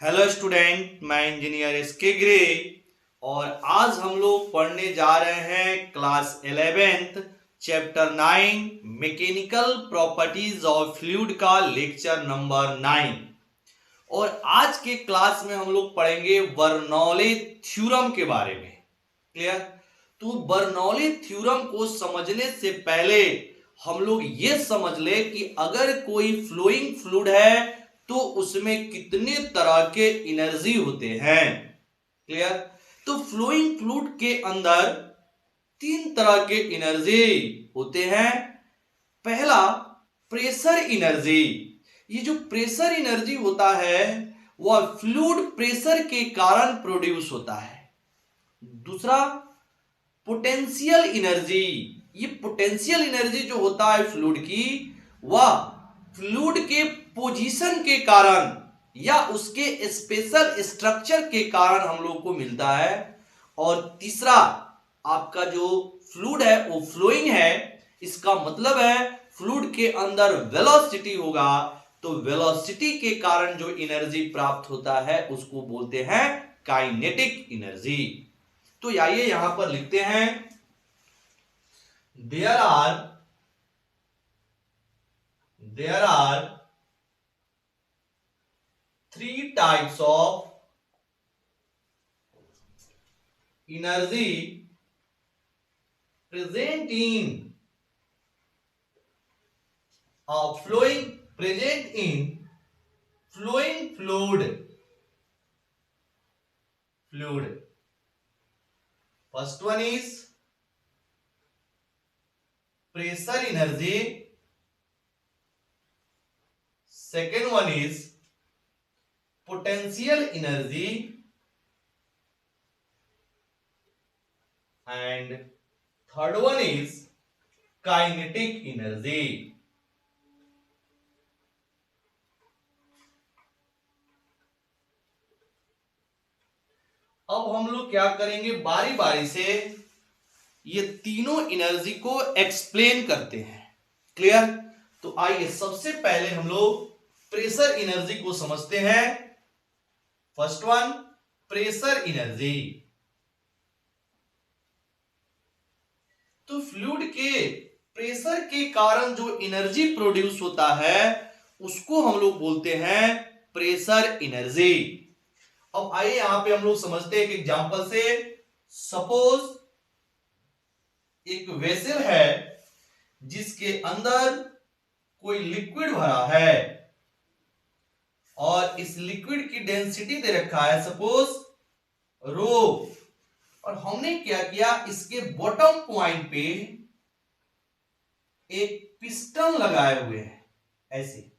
Hello student, मैं engineer SK grey और आज हम लोग पढ़ने जा रहे हैं class 11th chapter 9 mechanical properties of fluid का लेक्चर नंबर 9। और आज के क्लास में हम लोग पढ़ेंगे बर्नौली थ्योरम के बारे में। क्लियर? तो बर्नौली थ्योरम को समझने से पहले हम लोग ये समझ ले कि अगर कोई फ्लोइंग फ्लूइड है तो उसमें कितने तरह के एनर्जी होते हैं। क्लियर? तो फ्लोइंग फ्लूइड के अंदर तीन तरह के एनर्जी होते हैं। पहला प्रेशर एनर्जी। ये जो प्रेशर एनर्जी होता है वह फ्लूइड प्रेशर के कारण प्रोड्यूस होता है। दूसरा पोटेंशियल एनर्जी। ये पोटेंशियल एनर्जी जो होता है फ्लूइड की, वह फ्लूइड के पोजीशन के कारण या उसके स्पेशल स्ट्रक्चर के कारण हम लोग को मिलता है। और तीसरा आपका जो फ्लूइड है वो फ्लोइंग है। इसका मतलब है फ्लूइड के अंदर वेलोसिटी होगा, तो वेलोसिटी के कारण जो एनर्जी प्राप्त होता है उसको बोलते हैं काइनेटिक एनर्जी। तो आइए यहां पर लिखते हैं, there are three types of energy present in flowing fluid. First one is pressure energy. Second one is potential energy. And third one is kinetic energy. अब हम लोग क्या करेंगे, बारी बारी से ये तीनों एनर्जी को एक्सप्लेन करते हैं। क्लियर? तो आइए सबसे पहले हम लोग प्रेशर एनर्जी को समझते हैं। First one pressure energy. तो फ्लूइड के प्रेशर के कारण जो एनर्जी प्रोड्यूस होता है उसको हम लोग बोलते हैं प्रेशर एनर्जी। अब आइए यहां पे हम लोग समझते हैं एक एग्जांपल से। सपोज एक वेसल है जिसके अंदर कोई लिक्विड भरा है और इस लिक्विड की डेंसिटी दे रखा है सपोज रो। और हमने क्या किया, इसके बॉटम पॉइंट पे एक पिस्टन लगाए हुए हैं ऐसे।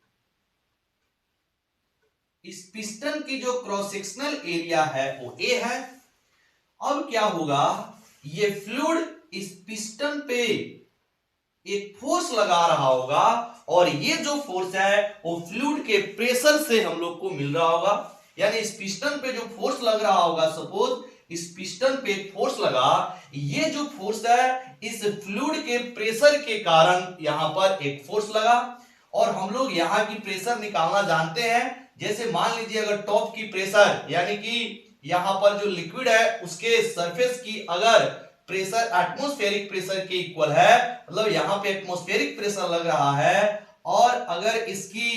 इस पिस्टन की जो क्रॉस सेक्शनल एरिया है वो ए है। अब क्या होगा, ये फ्लूइड इस पिस्टन पे एक फोर्स लगा रहा होगा और ये जो फोर्स है वो फ्लूइड के प्रेशर से हम लोग को मिल रहा होगा। यानी इस पिस्टन पे जो फोर्स लग रहा होगा, सपोज इस पिस्टन पे फोर्स लगा, ये जो फोर्स है इस फ्लूइड के प्रेशर के कारण यहां पर एक फोर्स लगा। और हम लोग यहां की प्रेशर निकालना जानते हैं। जैसे मान लीजिए अगर टॉप की प्रेशर यानी कि यहां पर जो लिक्विड है उसके सरफेस की अगर प्रेशर एटमॉस्फेरिक प्रेशर के इक्वल है, मतलब यहां पे एटमॉस्फेरिक प्रेशर लग रहा है, और अगर इसकी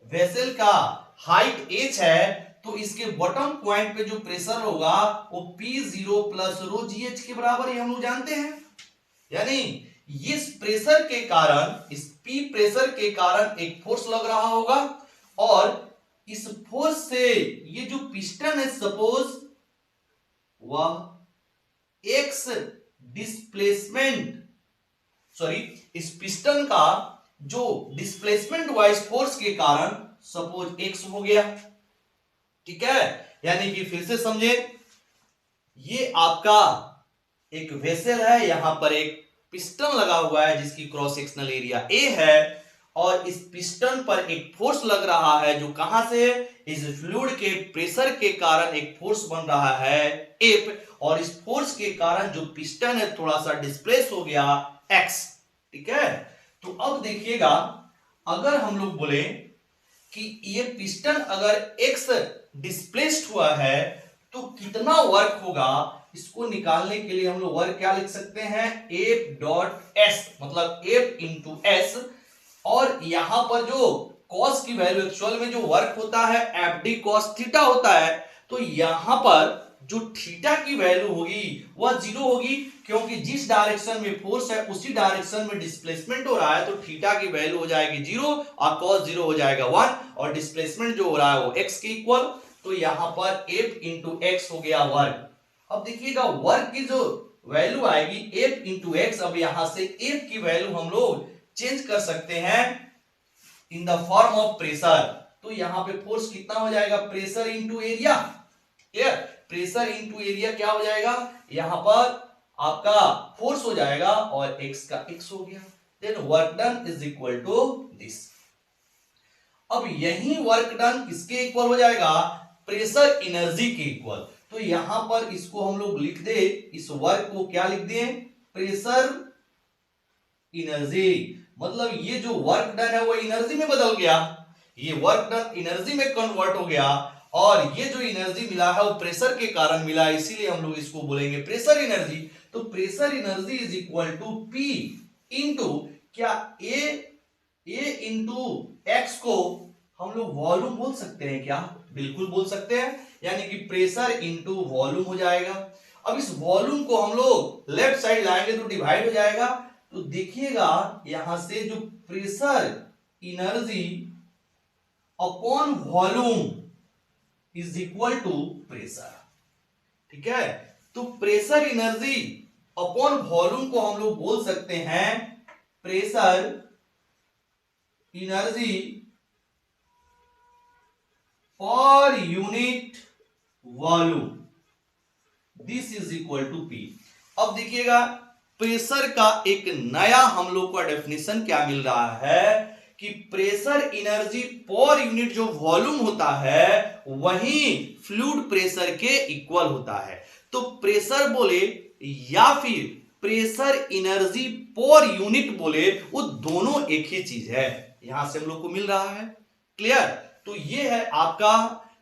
वेसल का हाइट h है तो इसके बॉटम पॉइंट पे जो प्रेशर होगा वो P0 प्लस रो GH के बराबर है, हम लोग जानते हैं। यानी इस प्रेशर के कारण, इस P प्रेशर के कारण एक फोर्स लग रहा होगा और इस फोर्स से ये जो पिस्टन है सपोज वह x डिस्प्लेसमेंट, इस पिस्टन का जो डिस्प्लेसमेंट वाइज फोर्स के कारण सपोज x हो गया। ठीक है? यानी कि फिर से समझे, ये आपका एक वेसल है, यहां पर एक पिस्टन लगा हुआ है जिसकी क्रॉस सेक्शनल एरिया a है और इस पिस्टन पर एक फोर्स लग रहा है जो कहां से, इस फ्लूइड के प्रेशर के कारण एक फोर्स बन रहा है F, और इस फोर्स के कारण जो पिस्टन है थोड़ा सा डिस्प्लेस हो गया x। ठीक है? तो अब देखिएगा, अगर हम लोग बोले कि ये पिस्टन अगर x डिस्प्लेस्ड हुआ है तो कितना वर्क होगा, इसको निकालने के लिए हम लोग वर्क क्या लिख सकते हैं, F डॉट एस, मतलब F इंटू एस, और यहां पर जो कॉस की वैल्यू एक्चुअल में जो वर्क होता है एफ डी कॉस थीटा होता है, तो यहां पर जो थीटा की वैल्यू होगी वह जीरो होगी, क्योंकि जिस डायरेक्शन में फोर्स है उसी डायरेक्शन में डिस्प्लेसमेंट हो रहा है, तो थीटा की वैल्यू हो जाएगी जीरो और कॉस जीरो हो जाएगा 1, और डिस्प्लेसमेंट जो हो रहा है वो x के इक्वल, तो यहां पर F इंटू एक्स हो गया वर्क। अब देखिएगा वर्क की जो वैल्यू आएगी F इंटू एक्स, अब यहां से F की वैल्यू हम लोग चेंज कर सकते हैं in the form of pressure, तो यहां पे फोर्स कितना हो जाएगा, pressure into area, clear, pressure into area क्या हो जाएगा, यहां पर आपका फोर्स हो जाएगा और x का x हो गया, then work done is equal to this. अब यही वर्क डन किसके इक्वल हो जाएगा, प्रेशर एनर्जी के इक्वल, तो यहां पर इसको हम लोग लिख दे, इस वर्क को क्या लिख दें, प्रेशर एनर्जी, मतलब ये जो वर्क डन है वो एनर्जी में बदल गया, ये वर्क डन एनर्जी में कन्वर्ट हो गया, और ये जो एनर्जी मिला है वो प्रेशर के कारण मिला, इसीलिए हम लोग इसको बोलेंगे प्रेशर एनर्जी। तो pressure energy is equal to P into क्या ए इंटू एक्स को हम लोग वॉल्यूम बोल सकते हैं क्या, बिल्कुल बोल सकते हैं, यानी कि प्रेशर इंटू वॉल्यूम हो जाएगा। अब इस वॉल्यूम को हम लोग लेफ्ट साइड लाएंगे तो डिवाइड हो जाएगा, तो देखिएगा यहां से जो pressure energy upon volume is equal to pressure, ठीक है, तो प्रेशर एनर्जी अपॉन वॉल्यूम को हम लोग बोल सकते हैं pressure energy per unit volume, this is equal to P. अब देखिएगा प्रेशर का एक नया हम लोग का डेफिनेशन क्या मिल रहा है कि प्रेशर एनर्जी पर यूनिट जो वॉल्यूम होता है वही फ्लूइड प्रेशर के इक्वल होता है, तो प्रेशर बोले या फिर प्रेशर एनर्जी पर यूनिट बोले, वो दोनों एक ही चीज है, यहां से हम लोग को मिल रहा है, क्लियर। तो ये है आपका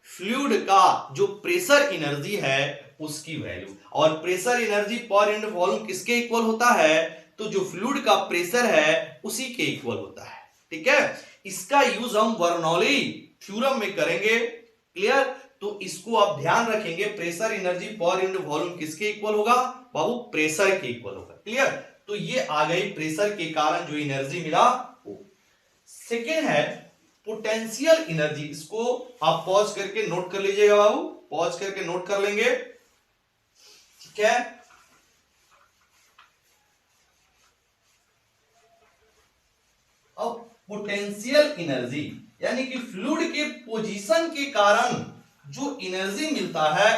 फ्लूइड का जो प्रेशर एनर्जी है उसकी वैल्यू, और pressure energy per unit volume किसके इक्वल होता है, तो जो फ्लूइड का प्रेशर है उसी के इक्वल होता है, ठीक है। इसका यूज हम बर्नौली थ्योरम में करेंगे, क्लियर, तो इसको आप ध्यान रखेंगे, pressure energy per unit volume किसके इक्वल होगा, बाबू प्रेशर के इक्वल होगा, क्लियर। तो ये आ गई प्रेशर के कारण जो एनर्जी मिला वो। सेकेंड है पोटेंशियल एनर्जी, इसको आप पॉज करके नोट कर लीजिएगा बाबू, पॉज करके नोट कर लेंगे, ठीक है। अब पोटेंशियल एनर्जी यानी कि फ्लूइड के पोजीशन के कारण जो एनर्जी मिलता है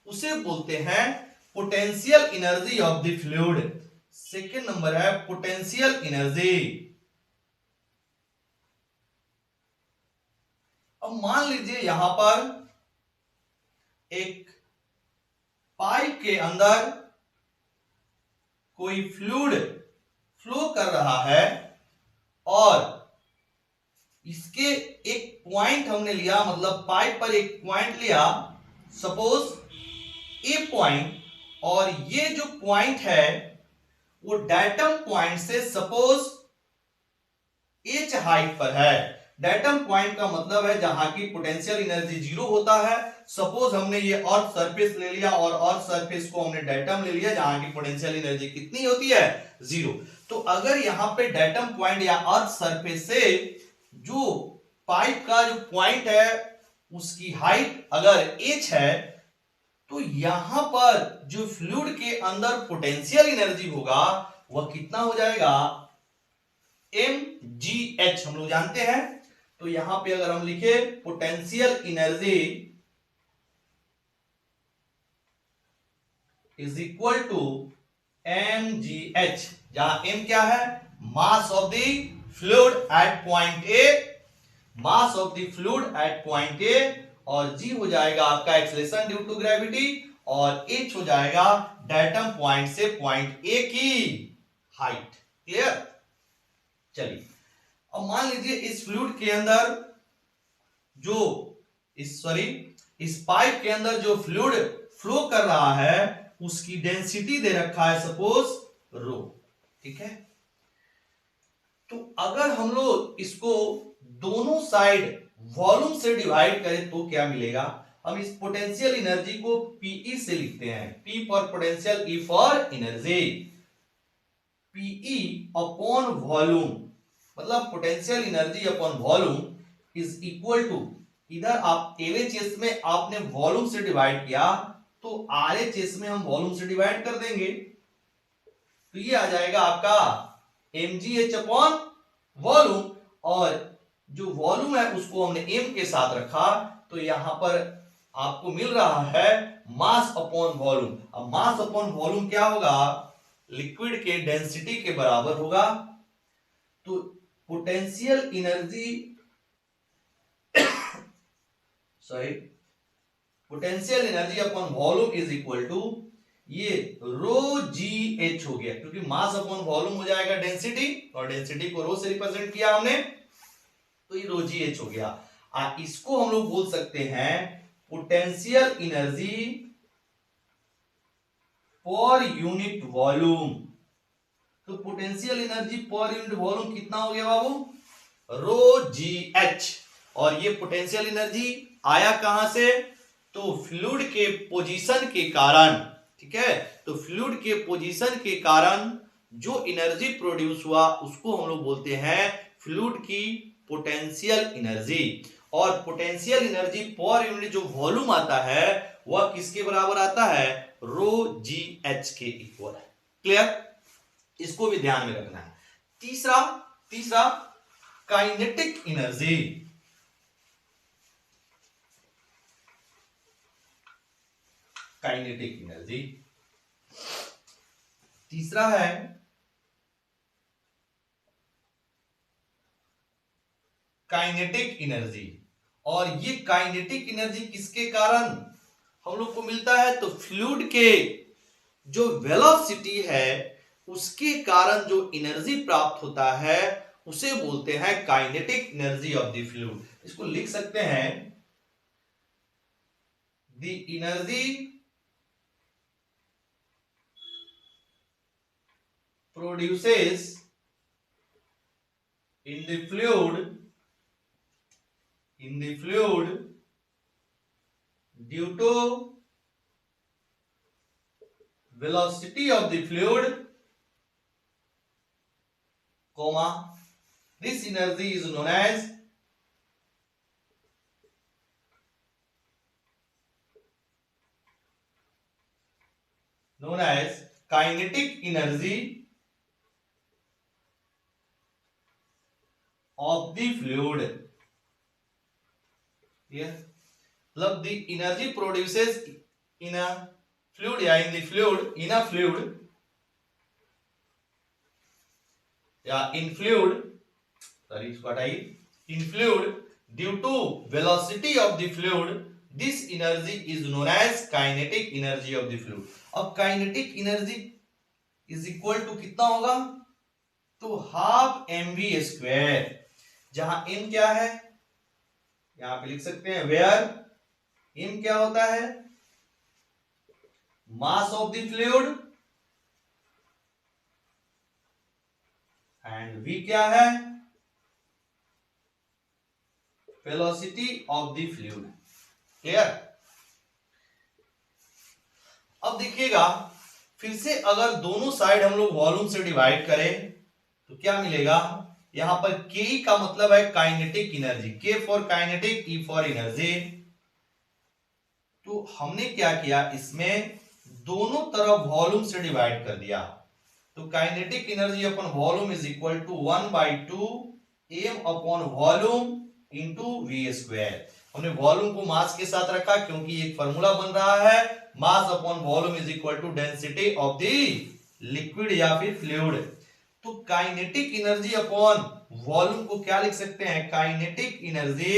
उसे बोलते हैं potential energy of the fluid. Second number है पोटेंशियल एनर्जी। अब मान लीजिए यहां पर एक पाइप के अंदर कोई फ्लूइड फ्लो कर रहा है और इसके एक पॉइंट हमने लिया, मतलब पाइप पर एक पॉइंट लिया, सपोज ए पॉइंट, और ये जो पॉइंट है वो डायटम पॉइंट से सपोज एच हाइट पर है। डायटम पॉइंट का मतलब है जहां की पोटेंशियल एनर्जी जीरो होता है। सपोज हमने ये अर्थ सरफेस ले लिया और अर्थ सरफेस को हमने डायटम ले लिया जहां की पोटेंशियल एनर्जी कितनी होती है, जीरो। तो अगर यहां पे डायटम पॉइंट या अर्थ सरफेस से जो पाइप का जो पॉइंट है उसकी हाइट अगर h है, तो यहां पर जो फ्लूइड के अंदर पोटेंशियल एनर्जी होगा वह कितना हो जाएगा, mgh हम लोग जानते हैं। तो यहां पे अगर हम लिखे potential energy is equal to mgh, जहां m क्या है, mass of the fluid at point A, mass of the fluid at point A, और g हो जाएगा आपका एक्सेलरेशन ड्यू टू ग्रेविटी, और h हो जाएगा डायटम पॉइंट से पॉइंट ए की हाइट, क्लियर। चलिए अब मान लीजिए इस फ्लूइड के अंदर जो इस पाइप के अंदर जो फ्लूइड फ्लो कर रहा है उसकी डेंसिटी दे रखा है सपोज रो। ठीक है, तो अगर हम लोग इसको दोनों साइड वॉल्यूम से डिवाइड करें तो क्या मिलेगा? हम इस पोटेंशियल एनर्जी को पीई से लिखते हैं, P for potential, E for energy. PE upon volume मतलब potential energy upon volume is equal to, इधर आप एलएचएस में आपने वॉल्यूम से डिवाइड किया तो आरएचएस में हम वॉल्यूम से डिवाइड कर देंगे, तो ये आ जाएगा आपका mgh अपॉन वॉल्यूम, और जो वॉल्यूम है उसको हमने m के साथ रखा तो यहां पर आपको मिल रहा है मास अपॉन वॉल्यूम। अब मास अपॉन वॉल्यूम क्या होगा? लिक्विड के डेंसिटी के बराबर होगा। तो potential energy potential energy upon volume is equal to ये रो जी एच हो गया, क्योंकि मास अपॉन वॉल्यूम हो जाएगा डेंसिटी, और डेंसिटी को रो से रिप्रेजेंट किया हमने, तो ये रो जी एच हो गया। इसको हम लोग बोल सकते हैं potential energy per unit volume. तो potential energy per unit volume कितना हो गया बाबू? रो जी एच। और ये पोटेंशियल एनर्जी आया कहां से? तो फ्लूइड के पोजीशन के कारण। ठीक है, तो फ्लूइड के पोजीशन के कारण जो एनर्जी प्रोड्यूस हुआ उसको हम लोग बोलते हैं फ्लूइड की पोटेंशियल एनर्जी। और पोटेंशियल एनर्जी पर यूनिट जो वॉल्यूम आता है वह किसके बराबर आता है? रो जी एच के इक्वल है। क्लियर? इसको भी ध्यान में रखना है। तीसरा काइनेटिक एनर्जी। काइनेटिक एनर्जी तीसरा है काइनेटिक एनर्जी। और ये काइनेटिक एनर्जी किसके कारण हम लोग को मिलता है? तो फ्लूइड के जो वेलोसिटी है उसके कारण जो एनर्जी प्राप्त होता है उसे बोलते हैं kinetic energy of the fluid. इसको लिख सकते हैं the energy produces in the fluid due to velocity of the fluid, comma, this energy is known as kinetic energy of the fluid. Here, मतलब the energy produces in a fluid या in the fluid, in a fluid या in fluid, sorry इसको हटाइए, in fluid due to velocity of the fluid, this energy is known as kinetic energy of the fluid. अब kinetic energy is equal to कितना होगा? तो half mv square, जहां m क्या है यहां पे लिख सकते हैं वेयर m क्या होता है? Mass of the fluid, and v क्या है? Velocity of the fluid. Clear? अब देखिएगा फिर से, अगर दोनों साइड हम लोग वॉल्यूम से डिवाइड करें तो क्या मिलेगा? यहां पर Ke का मतलब है kinetic energy, K for kinetic, E for energy. तो हमने क्या किया, इसमें दोनों तरफ वॉल्यूम से डिवाइड कर दिया, तो kinetic energy upon volume is equal to 1/2 m upon volume into V square. हमने वॉल्यूम को मास के साथ रखा क्योंकि एक फॉर्मूला बन रहा है mass upon volume is equal to density of the liquid या फिर फ्लूइड। तो काइनेटिक एनर्जी अपॉन वॉल्यूम को क्या लिख सकते हैं? Kinetic energy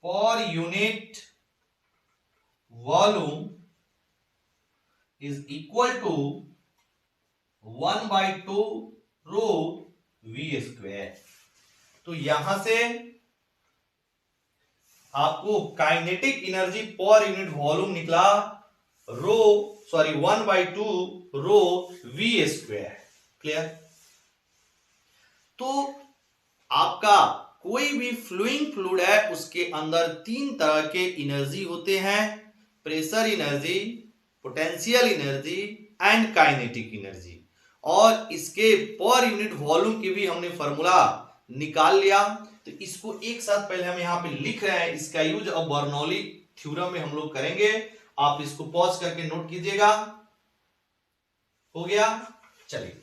per unit volume is equal to 1/2 rho we square. तो यहां से आपको kinetic energy per unit volume निकला rho 1/2 rho we square. Clear? तो आपका कोई भी फ्लूइंग फ्लूइड है उसके अंदर तीन तरह के एनर्जी होते हैं, pressure energy, potential energy and kinetic energy. और इसके पर यूनिट वॉल्यूम की भी हमने फॉर्मूला निकाल लिया। तो इसको एक साथ पहले हम यहां पे लिख रहे हैं, इसका यूज अब बर्नौली थ्योरम में हम लोग करेंगे। आप इसको पॉज करके नोट कीजिएगा। हो गया? चलिए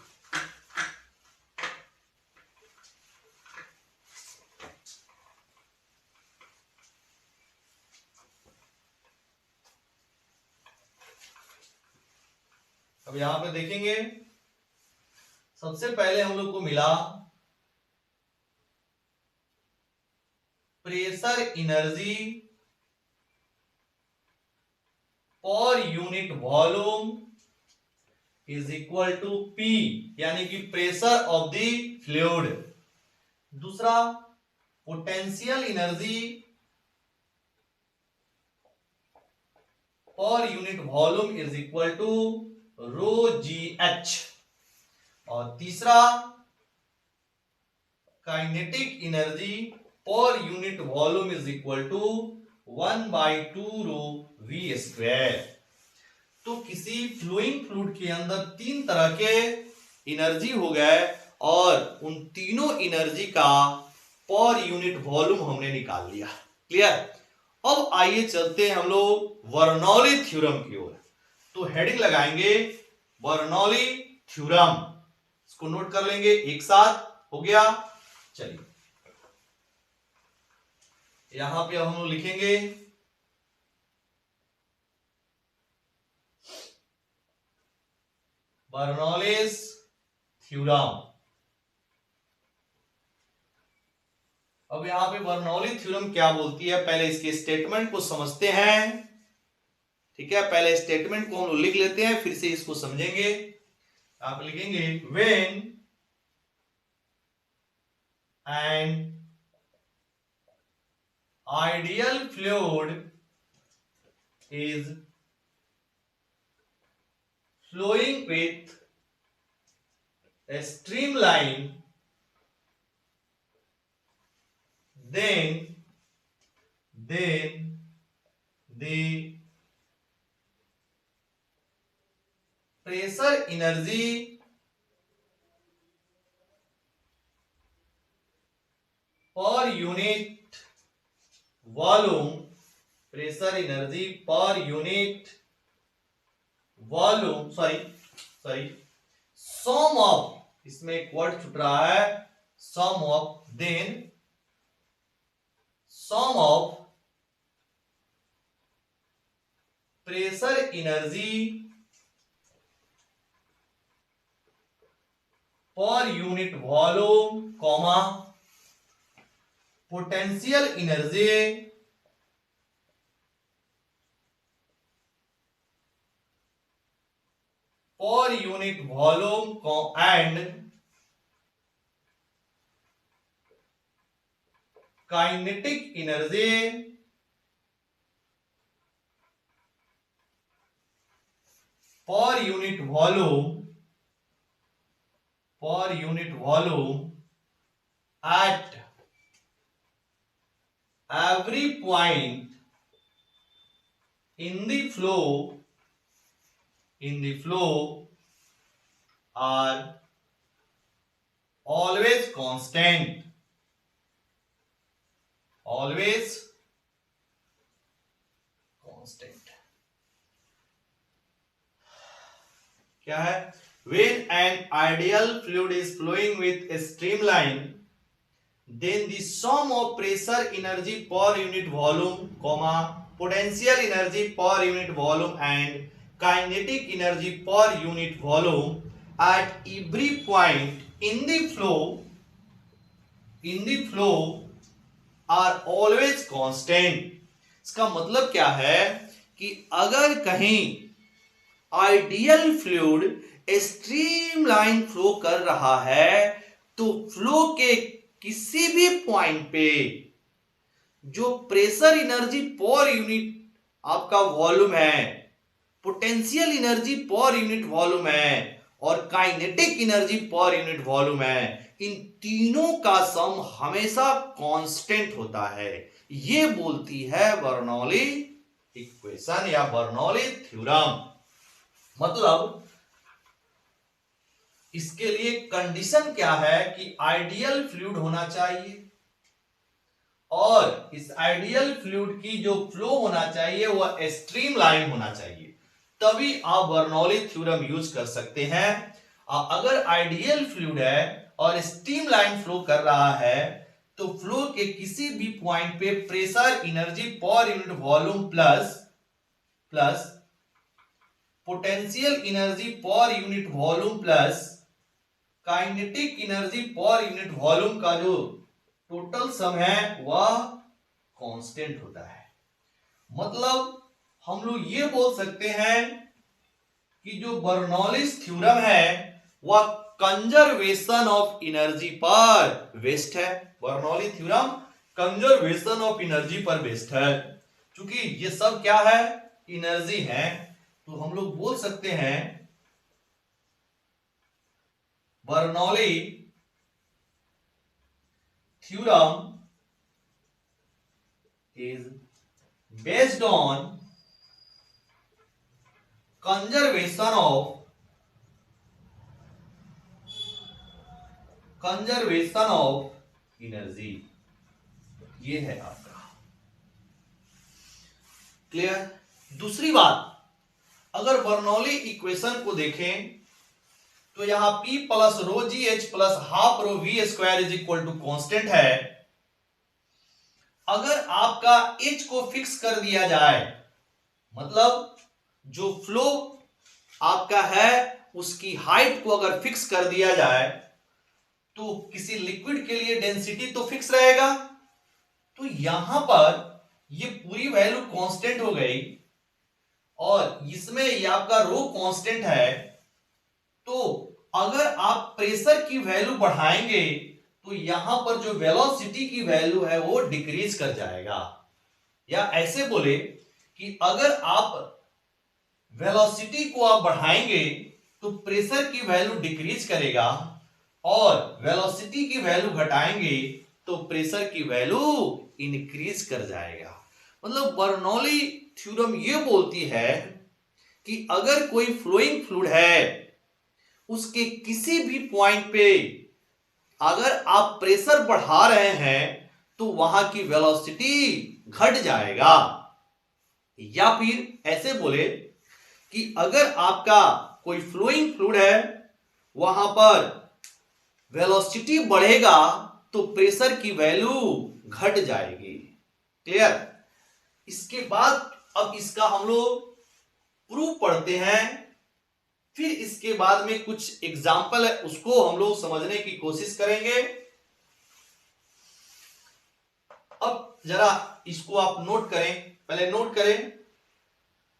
अब यहां पे देखेंगे, सबसे पहले हम लोग को मिला pressure energy per unit volume is equal to P, यानी कि प्रेशर ऑफ द फ्लूइड। दूसरा potential energy per unit volume is equal to rho g h. और तीसरा kinetic energy per unit volume is equal to 1/2 rho we square. तो किसी फ्लूइंग fluid के अंदर तीन तरह के एनर्जी हो गए और उन तीनों एनर्जी का पर यूनिट वॉल्यूम हमने निकाल लिया। क्लियर? अब आइए चलते हैं हम लोग बर्नौली थ्योरम की ओर। तो हेडिंग लगाएंगे बर्नौली थ्योरम, इसको नोट कर लेंगे एक साथ। हो गया? चलिए यहां पे हम लोग लिखेंगे बर्नौलीज थ्योरम। अब यहां पे बर्नौली थ्योरम क्या बोलती है, पहले इसके स्टेटमेंट को समझते हैं। ठीक है, पहले स्टेटमेंट को हम लोग लिख लेते हैं, फिर से इसको समझेंगे। आप लिखेंगे when an ideal fluid is flowing with a streamline, then the pressure energy per unit volume, pressure energy per unit volume, sorry sum of, इसमें एक वर्ड छूट रहा है, sum of, then sum of pressure energy per unit volume comma potential energy per unit volume and kinetic energy per unit volume at every point in the flow are always constant, क्या है? When an ideal fluid is flowing with a streamline, then the sum of pressure energy per unit volume, potential energy per unit volume and kinetic energy per unit volume at every point in the flow are always constant। इसका मतलब क्या है कि अगर कहीं ideal fluid streamline flow कर रहा है तो फ्लो के किसी भी पॉइंट पे जो प्रेशर एनर्जी पर यूनिट आपका वॉल्यूम है, potential energy per unit volume है और kinetic energy per unit volume है, इन तीनों का सम हमेशा कांस्टेंट होता है। ये बोलती है बर्नौली इक्वेशन या बर्नौली थ्योरम। मतलब इसके लिए कंडीशन क्या है कि आइडियल फ्लूइड होना चाहिए और इस आइडियल फ्लूइड की जो फ्लो होना चाहिए वह स्ट्रीमलाइन होना चाहिए, तभी आप बर्नौली थ्योरम यूज कर सकते हैं। अगर आइडियल फ्लूइड है और स्ट्रीमलाइन फ्लो कर रहा है तो फ्लो के किसी भी पॉइंट पे pressure energy per unit volume plus potential energy per unit volume plus kinetic energy per unit volume का जो टोटल सम है वह कांस्टेंट होता है। मतलब हम लोग ये बोल सकते हैं कि जो बर्नौलीज थ्योरम है वह कंजर्वेशन ऑफ एनर्जी पर बेस्ड है। Bernoulli theorem conservation of energy पर बेस्ड है। क्योंकि ये सब क्या है, एनर्जी है, तो हम लोग बोल सकते हैं Bernoulli theorem is based on conservation of energy। ये है आपका क्लियर। दूसरी बात, अगर बर्नौली इक्वेशन को देखें तो यहां P plus rho g h plus half rho we square is equal to constant है। अगर आपका H को फिक्स कर दिया जाए, मतलब जो फ्लो आपका है उसकी हाइट को अगर फिक्स कर दिया जाए तो किसी लिक्विड के लिए डेंसिटी तो फिक्स रहेगा। तो यहां पर ये पूरी वैल्यू कांस्टेंट हो गई और इसमें ये आपका रो कांस्टेंट है। तो अगर आप प्रेशर की वैल्यू बढ़ाएंगे तो यहां पर जो वेलोसिटी की वैल्यू है वो डिक्रीज कर जाएगा। या ऐसे बोले कि अगर आप वेलोसिटी को आप बढ़ाएंगे तो प्रेशर की वैल्यू डिक्रीज करेगा और वेलोसिटी की वैल्यू घटाएंगे तो प्रेशर की वैल्यू इंक्रीज कर जाएगा। मतलब बर्नौली थ्योरम ये बोलती है कि अगर कोई फ्लोइंग फ्लूइड है उसके किसी भी पॉइंट पे अगर आप प्रेशर बढ़ा रहे हैं तो वहां की वेलोसिटी घट जाएगा। या फिर ऐसे बोले कि अगर आपका कोई फ्लोइंग फ्लूइड है वहां पर वेलोसिटी बढ़ेगा तो प्रेशर की वैल्यू घट जाएगी। क्लियर। इसके बाद अब इसका हम लोग प्रूफ पढ़ते हैं, फिर इसके बाद में कुछ एग्जाम्पल है उसको हम लोग समझने की कोशिश करेंगे। अब जरा इसको आप नोट करें, पहले नोट करें,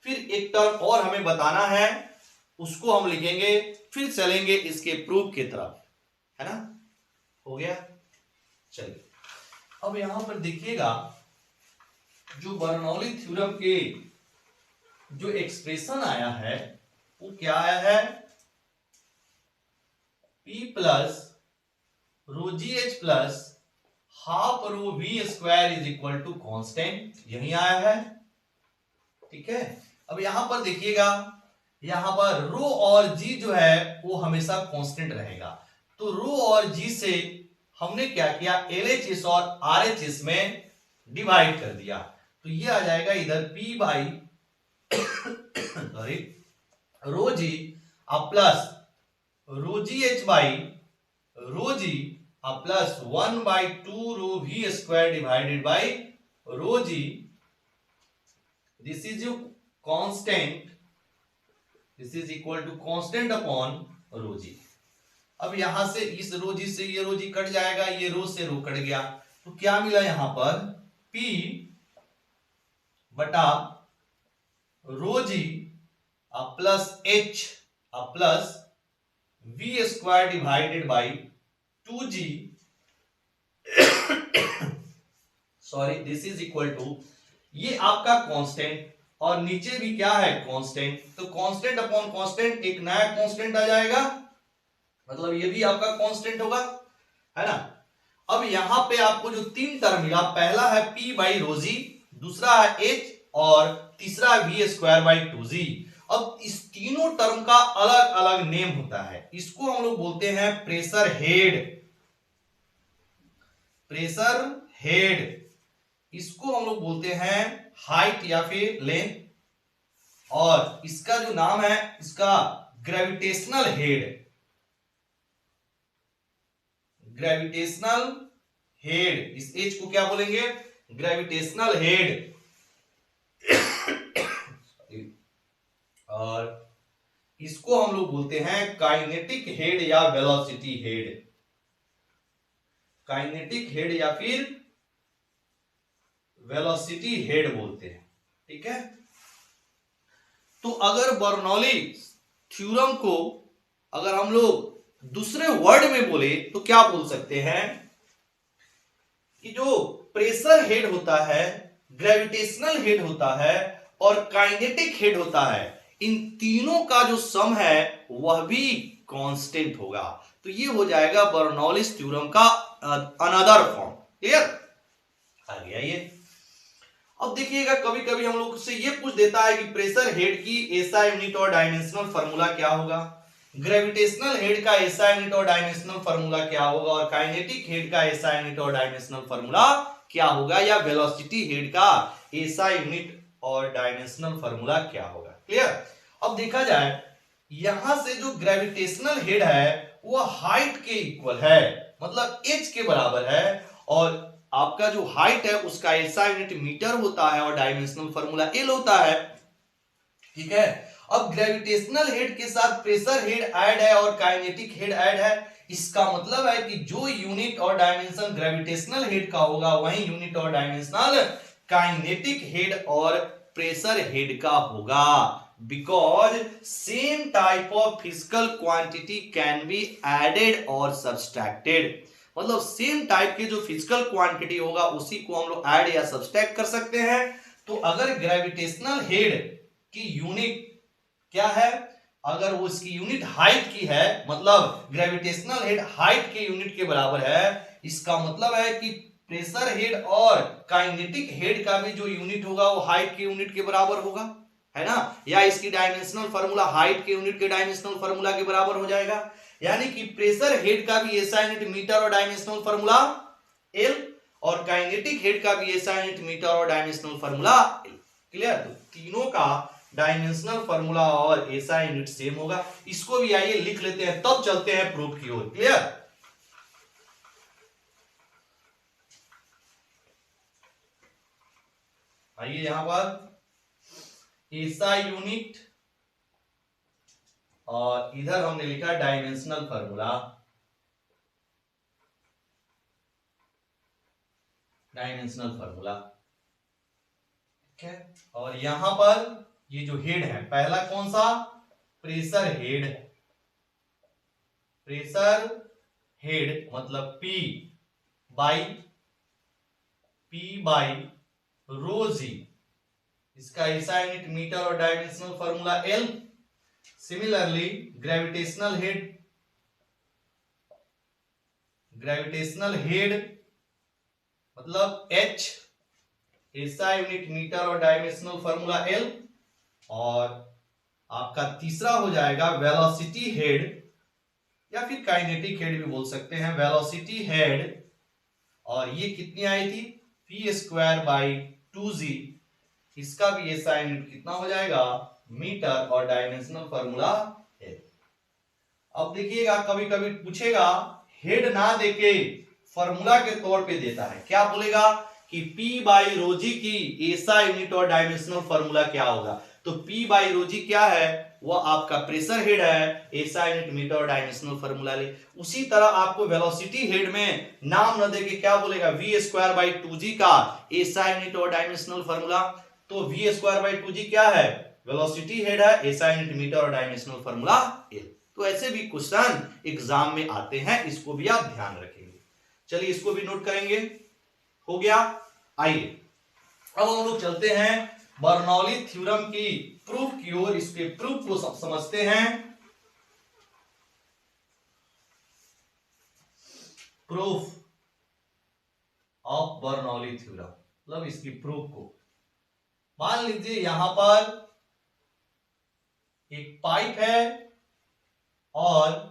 फिर एक टर्म और हमें बताना है उसको हम लिखेंगे, फिर चलेंगे इसके प्रूफ की तरफ, है ना। हो गया। चलिए अब यहां पर देखिएगा जो बर्नौली थ्योरम के जो एक्सप्रेशन आया है वो क्या आया है, P plus rho g h plus half rho we square is equal to constant, यही आया है। ठीक है। अब यहां पर देखिएगा, यहां पर रो और जी जो है वो हमेशा कांस्टेंट रहेगा। तो रो और जी से हमने क्या किया, LHS और RHS में डिवाइड कर दिया, तो ये आ जाएगा इधर P by sorry rho g plus rho g h by rho g plus 1/2 rho we square divided by rho g, this is your constant, this is equal to constant upon rho g. अब यहां से इस रो जी से ये rho जी cut जाएगा, ये रो से रो cut गया, तो क्या मिला यहां पर P बटा rho g plus H plus v square divided by 2G sorry, this is equal to, ये आपका कांस्टेंट और नीचे भी क्या है कांस्टेंट, तो कांस्टेंट अपॉन कांस्टेंट एक नया कांस्टेंट आ जाएगा, मतलब ये भी आपका कांस्टेंट होगा, है ना। अब यहां पे आपको जो तीन टर्म मिला, पहला है p बाई रोजी, दूसरा है h और तीसरा v स्क्वायर बाई 2g। अब इस तीनों टर्म का अलग अलग नेम होता है, इसको हम लोग बोलते हैं प्रेशर हेड, प्रेशर हेड, इसको हम लोग बोलते हैं हाइट या फिर लेंथ, और इसका जो नाम है इसका ग्रेविटेशनल हेड, ग्रेविटेशनल हेड, इस एज को क्या बोलेंगे, ग्रेविटेशनल हेड। और इसको हम लोग बोलते हैं काइनेटिक हेड या वेलोसिटी हेड, काइनेटिक हेड या फिर वेलोसिटी हेड बोलते हैं, ठीक है। तो अगर बर्नौली थ्योरम को अगर हम लोग दूसरे वर्ड में बोले तो क्या बोल सकते हैं कि जो प्रेशर हेड होता है, ग्रेविटेशनल हेड होता है और काइनेटिक हेड होता है, इन तीनों का जो सम है वह भी कांस्टेंट होगा। तो ये हो जाएगा बर्नौलीज थ्योरम का अनदर फॉर्म। क्लियर, आ गया ये। अब देखिएगा कभी कभी हम लोग से ये पूछ देता है कि प्रेशर हेड की एसआई यूनिट और डायमेंशनल फार्मूला क्या होगा, ग्रेविटेशनल हेड का एसआई यूनिट और डायमेंशनल फार्मूला क्या होगा, और काइनेटिक हेड का एसआई यूनिट और डायमेंशनल फार्मूला क्या होगा, या वेलोसिटी हेड का एसआई यूनिट और डायमेंशनल फार्मूला क्या होगा। क्लियर। अब देखा जाए यहां से जो ग्रेविटेशनल हेड है वो हाइट के इक्वल है, मतलब h के बराबर है, और आपका जो हाइट है उसका एसआई यूनिट मीटर होता है और डायमेंशनल फार्मूला एल होता है, ठीक है। अब ग्रेविटेशनल हेड के साथ प्रेशर हेड ऐड है और काइनेटिक हेड ऐड है, इसका मतलब है कि जो यूनिट और डायमेंशन ग्रेविटेशनल हेड का होगा वही यूनिट और डायमेंशनल काइनेटिक हेड और प्रेशर हेड का होगा, because same type of physical quantity can be added और सब्सट्रैक्टेड, मतलब सेम टाइप के जो फिजिकल क्वांटिटी होगा उसी को हम लोग ऐड या सब्सट्रैक्ट कर सकते हैं। तो अगर ग्रेविटेशनल हेड की यूनिट क्या है, अगर वो इसकी यूनिट हाइट की है, मतलब ग्रेविटेशनल हेड हाइट के यूनिट के बराबर है, इसका मतलब है कि प्रेशर हेड और काइनेटिक हेड का भी जो यूनिट होगा वो हाइट के यूनिट के बराबर होगा, है ना, या इसकी डायमेंशनल फार्मूला हाइट के यूनिट के डायमेंशनल फार्मूला के बराबर हो जाएगा। यानी कि प्रेशर हेड का भी एसआई यूनिट मीटर और डायमेंशनल फार्मूला एल, और काइनेटिक हेड का भी एसआई यूनिट मीटर और डायमेंशनल फार्मूला एल। क्लियर। तो तीनों का डायमेंशनल फार्मूला और एसआई यूनिट सेम होगा। इसको भी आइए लिख लेते हैं, तब चलते हैं प्रूफ की ओर। क्लियर। आइए यहां पर एसआई यूनिट और इधर हमने लिखा डायमेंशनल फार्मूला, डायमेंशनल फार्मूला, ठीक है। और यहां पर ये जो हेड है पहला कौन सा, प्रेशर हेड, प्रेशर हेड मतलब P बाई रो जी, इसका एसआई यूनिट मीटर और dimensional formula L। Similarly gravitational head मतलब H, एसआई यूनिट मीटर और डायमेंशनल फार्मूला L। और आपका तीसरा हो जाएगा वेलोसिटी हेड या फिर काइनेटिक हेड भी बोल सकते हैं, वेलोसिटी हेड, और ये कितनी आई थी p स्क्वायर बाई 2g, इसका भी एसआई यूनिट कितना हो जाएगा मीटर और डायमेंशनल फार्मूला है। अब देखिएगा कभी कभी पूछेगा हेड ना देके फार्मूला के तौर पे देता है, क्या बोलेगा कि P बाई रोजी की एसआई यूनिट और डायमेंशनल फार्मूला क्या होगा, तो P बाई रोजी क्या है, वह आपका प्रेशर हेड है, एसआई यूनिट मीटर और डायमेंशनल फार्मूला ले। उसी तरह आपको वेलोसिटी हेड में नाम न देके क्या बोलेगा v स्क्वायर बाई 2g का एसआई यूनिट और डायमेंशनल फार्मूला, तो v स्क्वायर बाई 2g क्या है, वेलोसिटी हेड है, एसआई यूनिट मीटर और डायमेंशनल फार्मूला l। तो ऐसे भी क्वेश्चन एग्जाम में आते हैं, इसको भी आप ध्यान रखेंगे। चलिए इसको भी नोट करेंगे, हो गया। आइए अब हम लोग चलते हैं बर्नौली थ्योरम की प्रूफ की ओर, इसके प्रूफ को सब समझते हैं। प्रूफ ऑफ बर्नौली थ्योरम, मतलब इसकी प्रूफ को। मान लीजिए यहां पर एक पाइप है और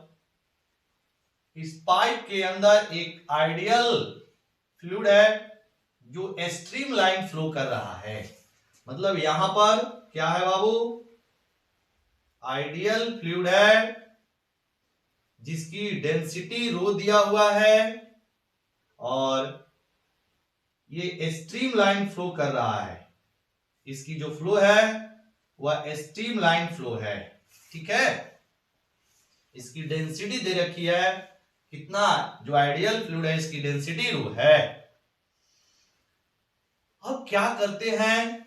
इस पाइप के अंदर एक आइडियल फ्लूइड है जो स्ट्रीम लाइन फ्लो कर रहा है। मतलब यहां पर क्या है बाबू, आइडियल फ्लूइड है जिसकी डेंसिटी रो दिया हुआ है और ये स्ट्रीम लाइन फ्लो कर रहा है। इसकी जो फ्लो है वह स्ट्रीम लाइन फ्लो है, ठीक है। इसकी डेंसिटी दे रखी है कितना, जो आइडियल फ्लूइड है इसकी डेंसिटी रो है। अब क्या करते हैं,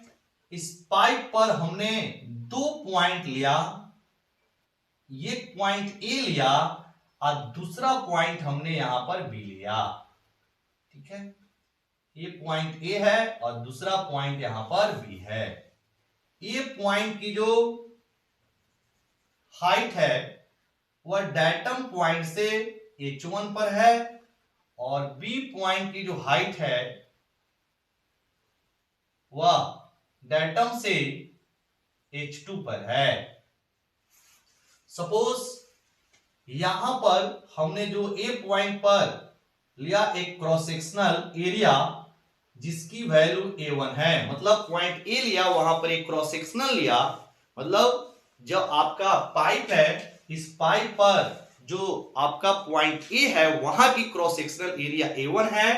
इस पाइप पर हमने 2 पॉइंट लिया, ये पॉइंट ए लिया और दूसरा पॉइंट हमने यहां पर बी लिया, ठीक है। ये पॉइंट ए है और दूसरा पॉइंट यहां पर बी है। ये पॉइंट की जो हाइट है वह डेटम पॉइंट से H1 पर है और बी पॉइंट की जो हाइट है वह डेटम से H2 पर है। सपोज यहां पर हमने जो ए पॉइंट पर लिया एक क्रॉस सेक्शनल एरिया जिसकी वैल्यू A1 है, मतलब पॉइंट ए लिया वहां पर एक क्रॉस सेक्शनल लिया, मतलब जब आपका पाइप है इस पाइप पर जो आपका पॉइंट ए है वहां की क्रॉस सेक्शनल एरिया A1 है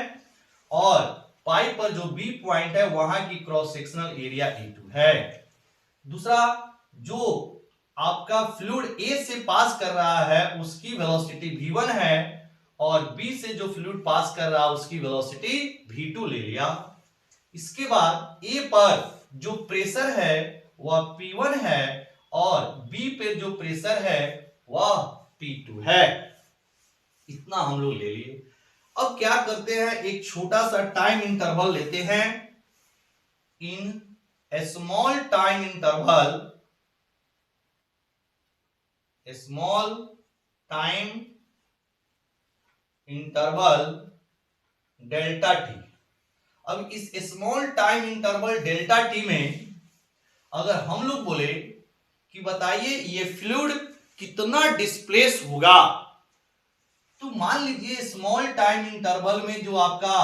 और पाइप पर जो बी पॉइंट है वहां की क्रॉस सेक्शनल एरिया A2 है। दूसरा, जो आपका फ्लूइड ए से पास कर रहा है उसकी वेलोसिटी v1 है और बी से जो फ्लूइड पास कर रहा है उसकी वेलोसिटी v2 ले लिया। इसके बाद ए पर जो प्रेशर है वह P1 है और बी पे जो प्रेशर है वह P2 है। इतना हम लोग ले लिए। अब क्या करते हैं, एक छोटा सा टाइम इंटरवल लेते हैं। In a small time interval, small time interval delta t. अब इस small time interval delta t में अगर हम लोग बोले कि बताइए ये फ्लूइड कितना डिस्प्लेस होगा, तो मान लीजिए स्मॉल टाइम इंटरवल में जो आपका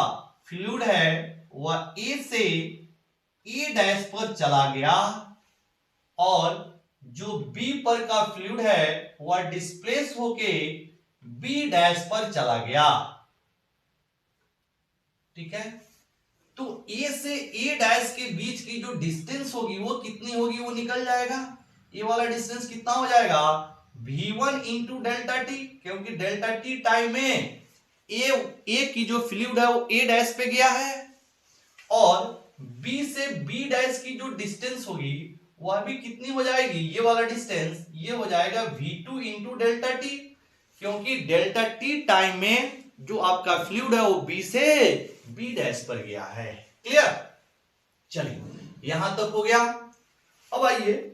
फ्लूइड है वह ए से ए डैश पर चला गया और जो बी पर का फ्लूइड है वह डिस्प्लेस होके बी डैश पर चला गया, ठीक है। तो ए से ए डैश के बीच की जो डिस्टेंस होगी वो कितनी होगी, वो निकल जाएगा। ये वाला डिस्टेंस कितना हो जाएगा, v1 इंटू डेल्टा टी, क्योंकि डेल्टा टी टाइम में ए की जो फ्लूइड है वो ए डैश पे गया है और बी से बी डैश की जो डिस्टेंस होगी वह भी कितनी हो जाएगी, ये वाला डिस्टेंस ये हो जाएगा v2 इंटू डेल्टा टी, क्योंकि डेल्टा टी टाइम में जो आपका फ्लूइड है वो बी से बी डैश पर गया है। क्लियर, चलिए यहां तक हो गया। अब आइए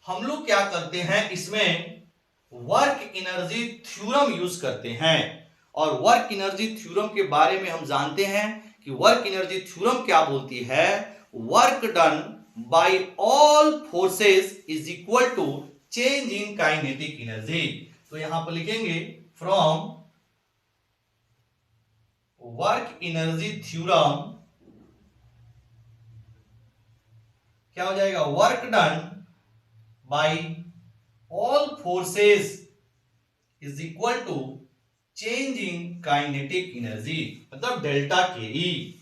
हम लोग क्या करते हैं, इसमें वर्क एनर्जी थ्योरम यूज करते हैं और वर्क एनर्जी थ्योरम के बारे में हम जानते हैं कि वर्क एनर्जी थ्योरम क्या बोलती है, work done by all forces is equal to change in kinetic energy. तो यहां पर लिखेंगे फ्रॉम वर्क एनर्जी थ्योरम क्या हो जाएगा, work done by all forces is equal to change in kinetic energy, मतलब डेल्टा के ई।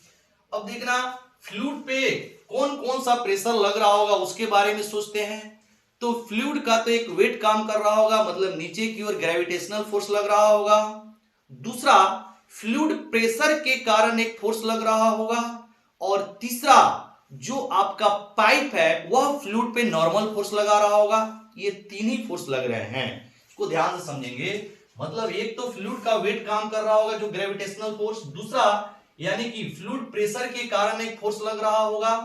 अब देखना फ्लूइड पे कौन कौन सा प्रेशर लग रहा होगा उसके बारे में सोचते हैं। तो फ्लूइड का तो एक वेट काम कर रहा होगा, मतलब नीचे की ओर ग्रेविटेशनल फोर्स लग रहा होगा। दूसरा, फ्लूइड प्रेशर के कारण एक फोर्स लग रहा होगा और तीसरा, जो आपका पाइप है वह फ्लूइड पे नॉर्मल फोर्स लगा रहा होगा। ये तीन ही फोर्स लग रहे हैं, इसको ध्यान से समझेंगे। मतलब एक तो फ्लूइड का वेट काम कर रहा होगा जो ग्रेविटेशनल फोर्स, दूसरा यानी कि फ्लूइड प्रेशर के कारण एक फोर्स लग रहा होगा,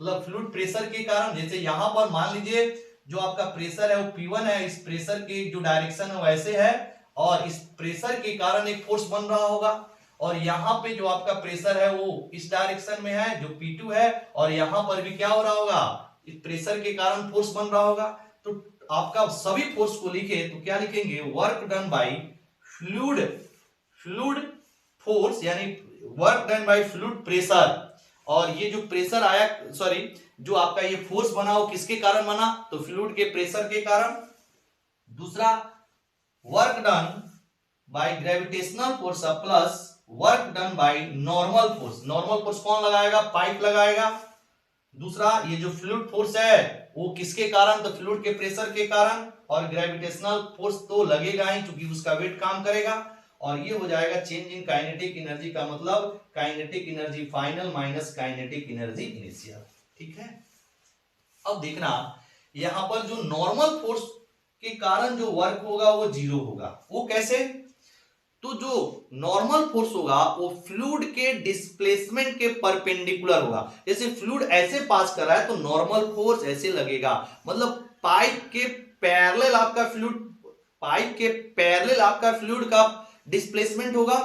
मतलब फ्लूइड प्रेशर के कारण, जैसे यहां पर मान लीजिए जो आपका प्रेशर है वो P1 है, इस प्रेशर की जो डायरेक्शन है वैसे है और इस प्रेशर के कारण एक फोर्स बन रहा होगा, और यहाँ पे जो आपका प्रेशर है वो इस डायरेक्शन में है जो P2 है, और यहाँ पर भी क्या हो रहा होगा, इस प्रेशर के कारण फोर्स बन रहा होगा। तो आपका सभी फोर्स को लिखे तो क्या लिखेंगे, work done by fluid, fluid force यानी work done by fluid pressure, और ये जो प्रेशर आया, सॉरी जो आपका ये फोर्स बना वो किसके कारण बना, तो फ्लूइड के प्रेशर के कारण। दूसरा work done by gravitational force plus work done by normal force, normal force कौन लगाएगा, पाइप लगाएगा। दूसरा ये जो फ्लूइड फोर्स है वो किसके कारण, तो फ्लूइड के प्रेशर के कारण, और ग्रेविटेशनल फोर्स तो लगेगा ही क्योंकि उसका वेट काम करेगा, और ये हो जाएगा चेंज इन काइनेटिक एनर्जी का मतलब kinetic energy final minus kinetic energy initial. ठीक है, अब देखना यहां पर जो नॉर्मल फोर्स के कारण जो वर्क होगा वो जीरो होगा, वो कैसे, तो जो नॉर्मल फोर्स होगा वो फ्लूइड के डिस्प्लेसमेंट के परपेंडिकुलर होगा। जैसे फ्लूइड ऐसे पास कर रहा है तो नॉर्मल फोर्स ऐसे लगेगा, मतलब पाइप के पैरेलल आपका फ्लूइड, पाइप के पैरेलल आपका फ्लूइड का डिस्प्लेसमेंट होगा,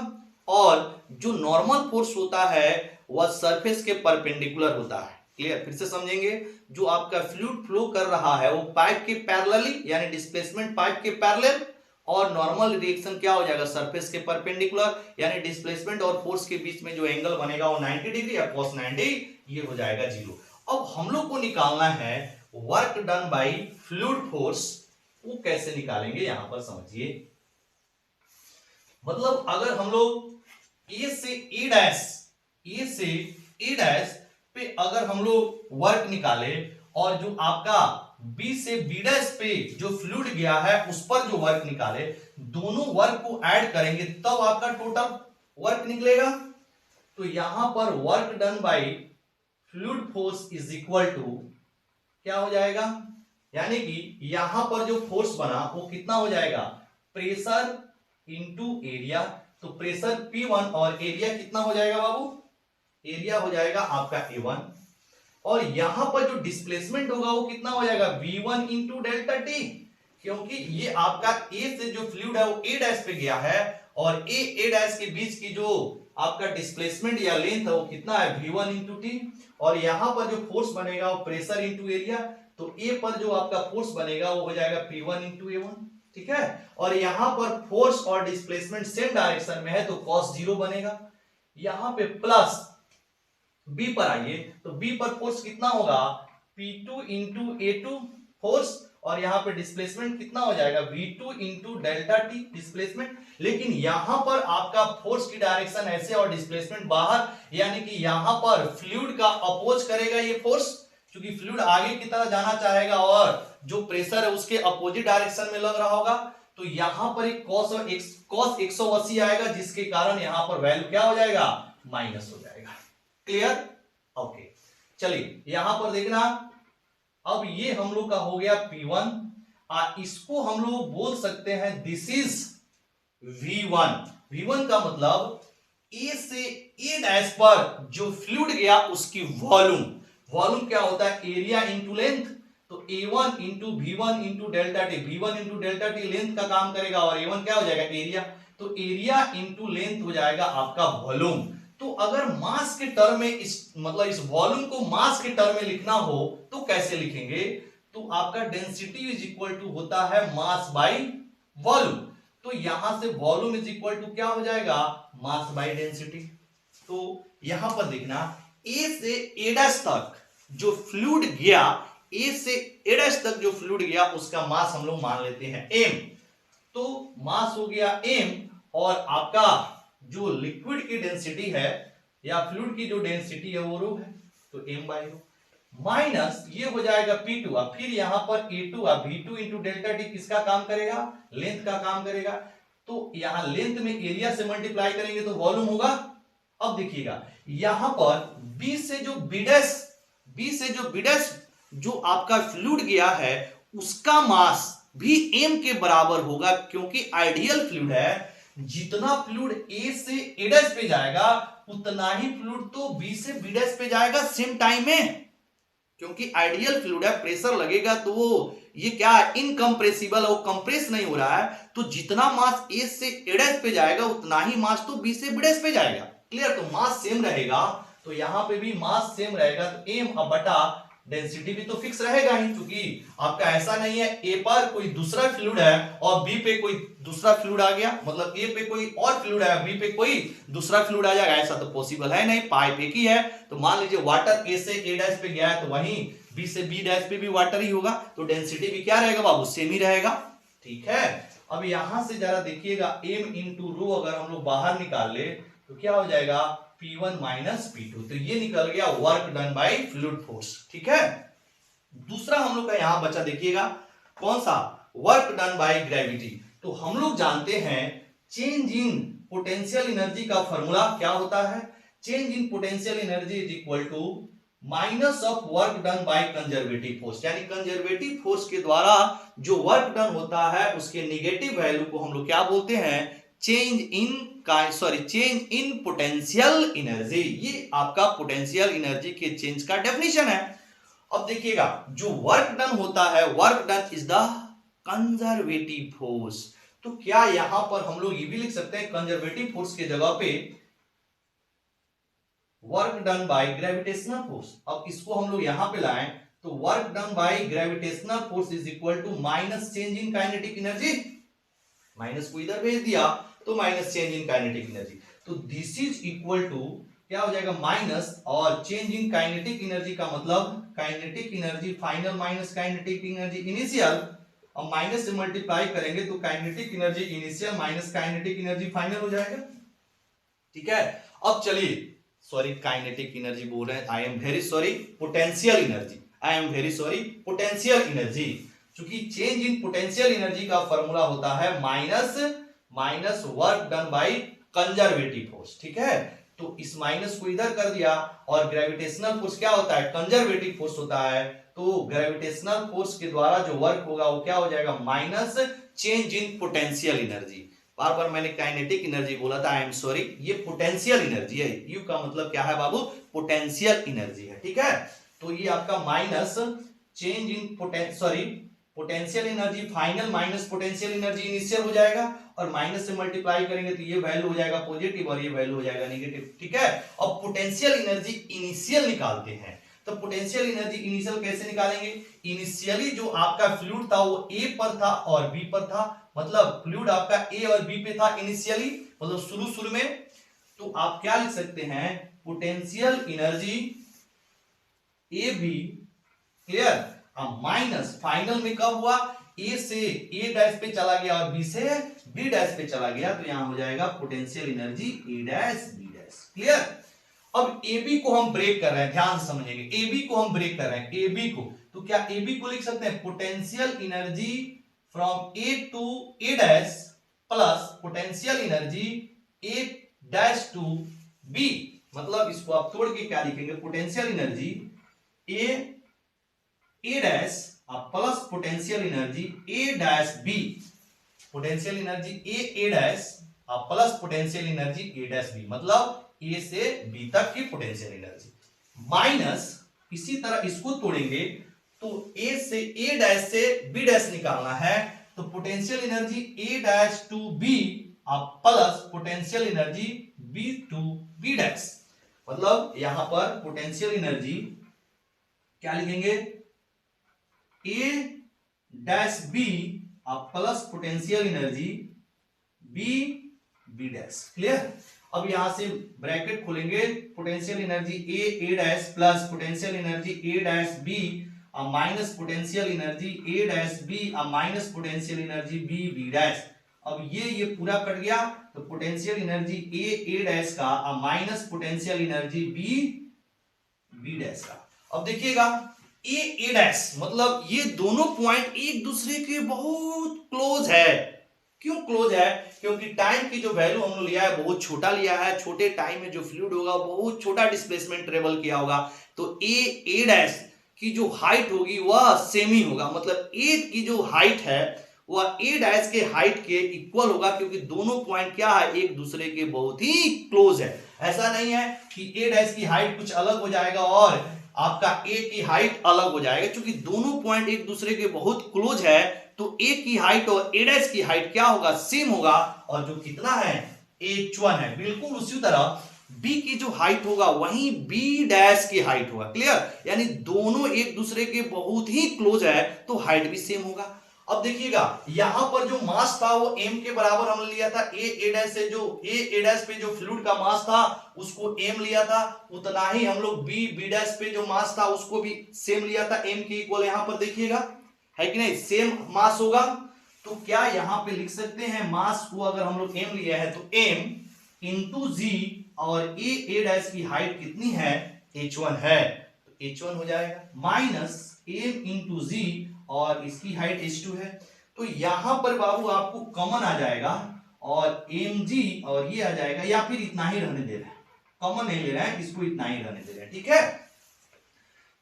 और जो नॉर्मल फोर्स होता है वह सरफेस के परपेंडिकुलर होता है। क्लियर, फिर से समझेंगे, जो आपका फ्लूइड फ्लो कर रहा है वो पाइप के पैरेलली यानी डिस्प्लेसमेंट पाइप के पैरेलल, और नॉर्मल रिएक्शन क्या हो जाएगा, सरफेस के परपेंडिकुलर यानी डिस्प्लेसमेंट और फोर्स के बीच में जो एंगल बनेगा वो 90 डिग्री या cos 90, ये हो जाएगा जीरो। अब हम लोग को निकालना है work done by fluid force, वो कैसे निकालेंगे यहां पर समझिए। मतलब अगर हम लोग ए से ए डैश, ए से ए डैश पे अगर हम लोग वर्क निकाले, और जो आपका बी से बी डैश पे जो फ्लूइड गया है उस पर जो वर्क निकाले, दोनों वर्क को ऐड करेंगे तब आपका टोटल वर्क निकलेगा। तो यहां पर work done by fluid force is equal to क्या हो जाएगा, यानी कि यहां पर जो फोर्स बना वो कितना हो जाएगा, प्रेशर इंटू एरिया, तो प्रेशर P1 और एरिया कितना हो जाएगा बाबू, एरिया हो जाएगा आपका A1, और यहां पर जो डिस्प्लेसमेंट होगा वो कितना हो जाएगा V1 इंटू डेल्टा टी, क्योंकि ये आपका A से जो फ्लूइड है वो A डैश पे गया है, और A डैश के बीच की जो आपका डिस्प्लेसमेंट या लेंथ है वो कितना है V1 इंटू टी, और यहां पर जो फोर्स बनेगा वो प्रेशर इंटू एरिया, तो A पर जो आपका फोर्स बनेगा वो हो जाएगा P1 इंटू A1। ठीक है, और यहां पर फोर्स और डिस्प्लेसमेंट सेम डायरेक्शन में है तो cos 0 बनेगा। यहां पे प्लस बी पर आइए, तो बी पर फोर्स कितना होगा, P2 इंटू A2 फोर्स, और यहां पे डिस्प्लेसमेंट कितना हो जाएगा V2 into delta T displacement. लेकिन यहां पर आपका फोर्स की डायरेक्शन ऐसे और डिस्प्लेसमेंट बाहर, यानी कि यहां पर फ्लूइड का अपोज करेगा ये फोर्स, क्योंकि फ्लूइड आगे की तरह जाना चाहेगा और जो प्रेशर है उसके अपोजिट डायरेक्शन में लग रहा होगा, तो यहां पर एक cos 180 आएगा, जिसके कारण यहां पर वैल्यू क्या हो जाएगा, माइनस हो जाएगा। क्लियर, ओके, चलिए यहां पर देखना, अब ये हम लोग का हो गया P1, इसको हम लोग बोल सकते हैं दिस इज V1। V1 का मतलब A से A डैश पर जो फ्लूइड गया उसकी वॉल्यूम, वॉल्यूम क्या होता है, एरिया इंटू लेंथ, तो A1 into V1 into delta T, V1 into delta T length का काम करेगा, और A1 क्या हो जाएगा एरिया, तो एरिया इंटू लेंथ हो जाएगा आपका वॉल्यूम। तो अगर मास के टर्म में इस मतलब इस वॉल्यूम को मास के टर्म में लिखना हो तो कैसे लिखेंगे, तो आपका डेंसिटी इज इक्वल टू होता है मास बाय वॉल्यूम, तो यहां से वॉल्यूम इज इक्वल टू क्या हो जाएगा, मास बाय डेंसिटी। तो यहां पर देखना ए से ए डैश तक जो फ्लूइड गया, ए से ए डैश तक जो फ्लूइड गया उसका मास हम लोग मान लेते हैं m, तो मास हो गया m, और आपका जो लिक्विड की डेंसिटी है या फ्लूइड की जो डेंसिटी है वो रो है, तो m बाई रो, माइनस ये हो जाएगा P2, अब फिर यहां पर A2 V2 into delta T किसका काम करेगा, लेंथ का काम करेगा, तो यहां लेंथ में एरिया से मल्टीप्लाई करेंगे तो वॉल्यूम होगा। अब देखिएगा यहां पर B से जो B डैश जो आपका फ्लूइड गया है उसका मास भी m के बराबर होगा, क्योंकि आइडियल फ्लूइड है, जितना फ्लूइड a से a' पे जाएगा उतना ही फ्लूइड तो b से b' पे जाएगा सेम टाइम में, क्योंकि आइडियल फ्लूइड है, प्रेशर लगेगा तो वो ये क्या है, इनकंप्रेसिबल, वो कंप्रेस नहीं हो रहा है, तो जितना मास a से a' पे जाएगा उतना ही मास तो b से b' पे जाएगा। क्लियर? तो मास सेम रहेगा, तो यहां पे भी मास सेम रहेगा, तो m बटा डेंसिटी भी तो फिक्स रहेगा ही, क्योंकि आपका ऐसा नहीं है ए पर कोई दूसरा फ्लूइड है और बी पे कोई दूसरा फ्लूइड आ गया, मतलब ए पे कोई और फ्लूइड है बी पे कोई दूसरा फ्लूइड आ जाएगा, ऐसा तो पॉसिबल है नहीं, पाइप एक ही है। तो मान लीजिए वाटर ए से a' पे गया है तो वहीं बी से b' पे भी वाटर ही होगा, तो डेंसिटी भी क्या रहेगा बाबू, सेम ही रहेगा। ठीक है, अब यहां से जरा देखिएगा m इंटू रो अगर हम लोग बाहर निकाल ले तो क्या हो जाएगा, P1 माइनस P2, तो ये निकल गया work done by fluid force. ठीक है, दूसरा हम लोग का यहां बचा, देखिएगा कौन सा, वर्क डन बाय ग्रेविटी। तो हम लोग जानते हैं चेंज इन पोटेंशियल एनर्जी का फॉर्मूला क्या होता है, change in potential energy is equal to minus of work done by conservative force, यानी कंजर्वेटिव फोर्स के द्वारा जो वर्क डन होता है उसके नेगेटिव वैल्यू को हम लोग क्या बोलते हैं, चेंज इन पोटेंशियल एनर्जी। ये आपका पोटेंशियल एनर्जी के चेंज का डेफिनेशन है। अब देखिएगा जो वर्क डन होता है, work done is the conservative force, तो क्या यहां पर हम लोग ये भी लिख सकते हैं कंजर्वेटिव फोर्स के जगह पे work done by gravitational force. अब इसको हम लोग यहां पे लाएं तो work done by gravitational force is equal to minus change in kinetic energy, minus को इधर भेज दिया तो minus change in kinetic energy, तो दिस इज इक्वल टू क्या हो जाएगा, माइनस और चेंज इन काइनेटिक एनर्जी का मतलब kinetic energy final minus kinetic energy initial, अब माइनस से मल्टीप्लाई करेंगे तो kinetic energy initial minus kinetic energy final हो जाएगा। ठीक है, अब चलिए, सॉरी काइनेटिक एनर्जी बोल रहे हैं, I am very sorry, potential energy, I am very sorry, potential energy, क्योंकि चेंज इन पोटेंशियल एनर्जी का फॉर्मूला होता है minus work done by conservative force. ठीक है, तो इस माइनस को इधर कर दिया, और ग्रेविटेशनल फोर्स क्या होता है, कंजर्वेटिव फोर्स होता है, तो ग्रेविटेशनल फोर्स के द्वारा जो वर्क होगा वो क्या हो जाएगा, minus change in potential energy. बार बार मैंने काइनेटिक एनर्जी बोला था, आई एम सॉरी, ये पोटेंशियल एनर्जी है, यू का मतलब क्या है बाबू, पोटेंशियल एनर्जी है। ठीक है, तो ये आपका minus change in potential energy final minus potential energy initial हो जाएगा, और माइनस से मल्टीप्लाई करेंगे तो ये वैल्यू हो जाएगा पॉजिटिव और ये वैल्यू हो जाएगा नेगेटिव। ठीक है, अब पोटेंशियल एनर्जी इनिशियल निकालते हैं, तो पोटेंशियल एनर्जी इनिशियल कैसे निकालेंगे, इनिशियली जो आपका फ्लूइड था वो ए पर था और बी पर था, मतलब फ्लूइड आपका ए और बी पे था इनिशियली, मतलब शुरू में, तो आप क्या लिख सकते हैं, potential energy A B, clear, minus final में कब हुआ, ए से ए डैश पे चला गया और बी से बी डैश पे चला गया, तो यहां हो जाएगा potential energy A dash B dash. Clear, अब ए बी को हम ब्रेक कर रहे हैं, ध्यान से समझेंगे, ए बी को हम ब्रेक कर रहे हैं, ए बी को, तो क्या ए बी को लिख सकते हैं potential energy from A to A dash plus potential energy A dash to B, मतलब इसको आप तोड़ के क्या लिखेंगे, potential energy A dash plus potential energy A dash B, potential energy A dash plus potential energy A dash B, मतलब A से B तक की पोटेंशियल एनर्जी, माइनस इसी तरह इसको तोड़ेंगे तो ए से ए डैश से बी डैश निकालना है, तो potential energy A dash to B plus potential energy B to B dash, मतलब यहां पर पोटेंशियल एनर्जी क्या लिखेंगे, A dash B plus potential energy B B dash. Clear, अब यहां से ब्रैकेट खोलेंगे, potential energy A dash plus potential energy A dash B minus potential energy A dash B minus potential energy B B dash. अब ये पूरा cut गया, तो potential energy A dash का minus potential energy B B dash का। अब देखिएगा ए dash, मतलब ये दोनों पॉइंट एक दूसरे के बहुत क्लोज है। क्यों क्लोज है, क्योंकि टाइम की जो वैल्यू हम लोग लिया है बहुत छोटा लिया है, छोटे टाइम में जो फ्लूइड होगा बहुत छोटा डिस्प्लेसमेंट ट्रेवल किया होगा, तो ए डैश की जो हाइट होगी वह सेम ही होगा, मतलब ए की जो हाइट है वह ए डैश के हाइट के इक्वल होगा, क्योंकि दोनों पॉइंट क्या है, एक दूसरे के बहुत ही क्लोज है। ऐसा नहीं है कि ए डैश की हाइट कुछ अलग हो जाएगा और आपका ए की हाइट अलग हो जाएगा, क्योंकि दोनों पॉइंट एक दूसरे के बहुत क्लोज है, तो ए की हाइट और ए डैश की हाइट क्या होगा, सेम होगा, और जो कितना है, h1 है। बिल्कुल उसी तरह बी की जो हाइट होगा वही बी डैश की हाइट होगा। क्लियर, यानी दोनों एक दूसरे के बहुत ही क्लोज है, तो हाइट भी सेम होगा। अब देखिएगा यहां पर जो मास था वो m के बराबर हमने लिया था, ए डैश से जो ए डैश पे जो फ्लूइड का मास था उसको m लिया था, उतना ही हम लोग बी डैश पे जो मास था उसको भी सेम लिया था, m के इक्वल। यहां पर देखिएगा है कि नहीं, सेम मास होगा, तो क्या यहां पे लिख सकते हैं मास को, अगर हम लोग m लिया है तो m इंटू जी, और ए डैश की हाइट कितनी है, h1 है, तो h1 हो जाएगा, माइनस m इंटू जी, और इसकी हाइट h2 है। तो यहां पर बाबू आपको कॉमन आ जाएगा और mg और ये आ जाएगा, या फिर इतना ही रहने दे रहे हैं, कॉमन नहीं ले रहे हैं, इसको इतना ही रहने दे रहे हैं। ठीक है,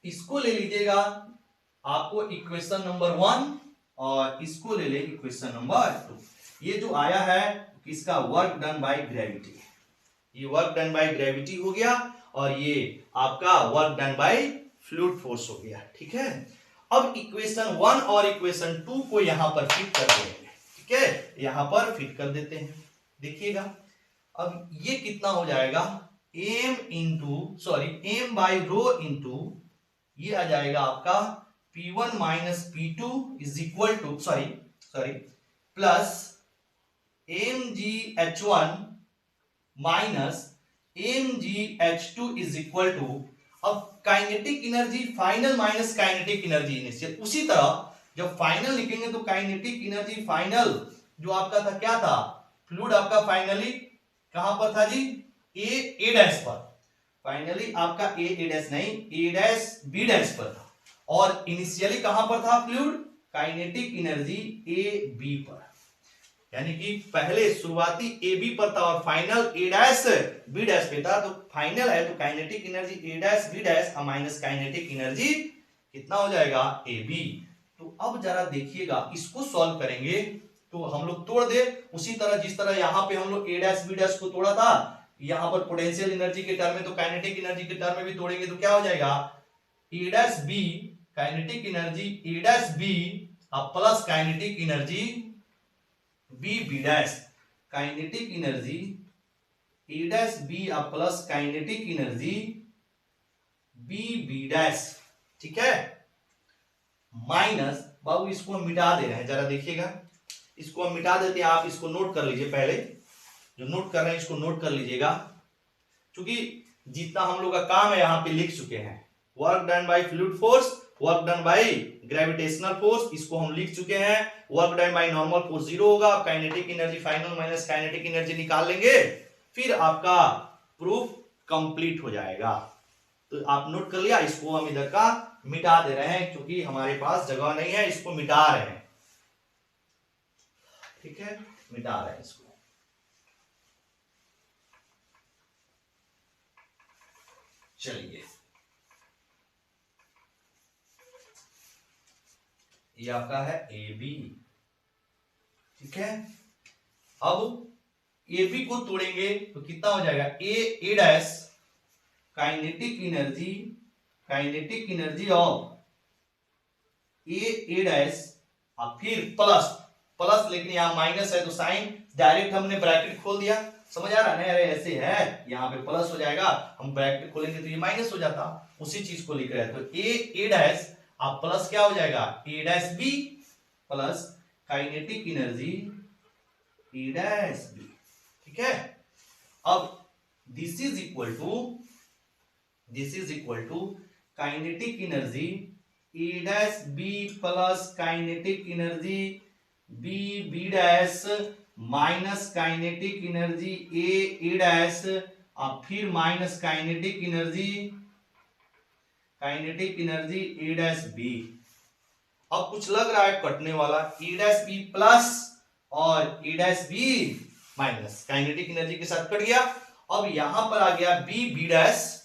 इसको ले लीजिएगा आपको इक्वेशन नंबर 1 और इसको ले ले इक्वेशन नंबर 2। ये जो आया है किसका, वर्क डन बाय ग्रेविटी, ये वर्क डन बाय ग्रेविटी हो गया, और ये आपका work done by fluid force हो गया। ठीक है, अब इक्वेशन 1 और इक्वेशन 2 को यहां पर फिट कर देंगे। ठीक है, यहां पर फिट कर देते हैं। देखिएगा अब ये कितना हो जाएगा, m बाई रो इंटू, ये आ जाएगा आपका P1 minus P2 is equal to plus mgh1 minus mgh2 is equal to, अब kinetic energy final minus kinetic energy initial. उसी तरह जब फाइनल लिखेंगे तो काइनेटिक एनर्जी फाइनल जो आपका था क्या था, फ्लूइड आपका फाइनली कहां पर था जी, ए डैश पर, फाइनली आपका ए डैश नहीं, ए डैश बी डैश पर था, और इनिशियली कहां पर था fluid, kinetic energy A B पर, यानी कि पहले शुरुआती ए बी पर था और final A dash B dash पे था। तो फाइनल है तो kinetic energy A dash B dash minus kinetic energy कितना हो जाएगा, ए बी। तो अब जरा देखिएगा, इसको सॉल्व करेंगे तो हम लोग तोड़ दे उसी तरह जिस तरह यहां पे हम लोग ए डैश बी डैश को तोड़ा था, यहां पर पोटेंशियल एनर्जी के टर्म में, तो काइनेटिक एनर्जी के टर्म में भी तोड़ेंगे तो क्या हो जाएगा, A dash B kinetic energy A dash B plus kinetic energy B dash, kinetic energy A dash B plus kinetic energy B dash. ठीक है, माइनस, बाबू इसको हम मिटा दे रहे हैं, जरा देखिएगा, इसको हम मिटा देते हैं, आप इसको नोट कर लीजिए, पहले जो नोट कर रहे हैं इसको नोट कर लीजिएगा, क्योंकि जितना हम लोग का काम है यहां पे लिख चुके हैं, work done by fluid force, work done by gravitational force, इसको हम लिख चुके हैं, work done by normal force 0 होगा, kinetic energy final minus kinetic energy निकाल लेंगे, फिर आपका प्रूफ कंप्लीट हो जाएगा। तो आप नोट कर लिया, इसको हम इधर का मिटा दे रहे हैं क्योंकि हमारे पास जगह नहीं है, इसको मिटा रहे हैं। ठीक है, मिटा रहे हैं इसको। चलिए, ये आपका है ए बी। ठीक है, अब ए बी को तोड़ेंगे तो कितना हो जाएगा, A dash kinetic energy of A dash, और फिर प्लस, लेकिन यहां माइनस है तो साइन डायरेक्ट हमने ब्रैकेट खोल दिया, समझ आ रहा है, अरे ऐसे है, यहाँ पे प्लस हो जाएगा, हम ब्रैकेट खोलेंगे तो ये माइनस हो जाता, उसी चीज को लिख रहे हैं। तो ए डैश आप प्लस क्या हो जाएगा, A dash B plus kinetic energy A dash B. ठीक है, अब this is equal to kinetic energy A dash B plus kinetic energy B dash minus kinetic energy A dash, और फिर minus kinetic energy A dash B. अब कुछ लग रहा है कटने वाला, ए डैश बी प्लस और A dash B minus, kinetic energy के साथ कट गया। अब यहां पर आ गया B dash,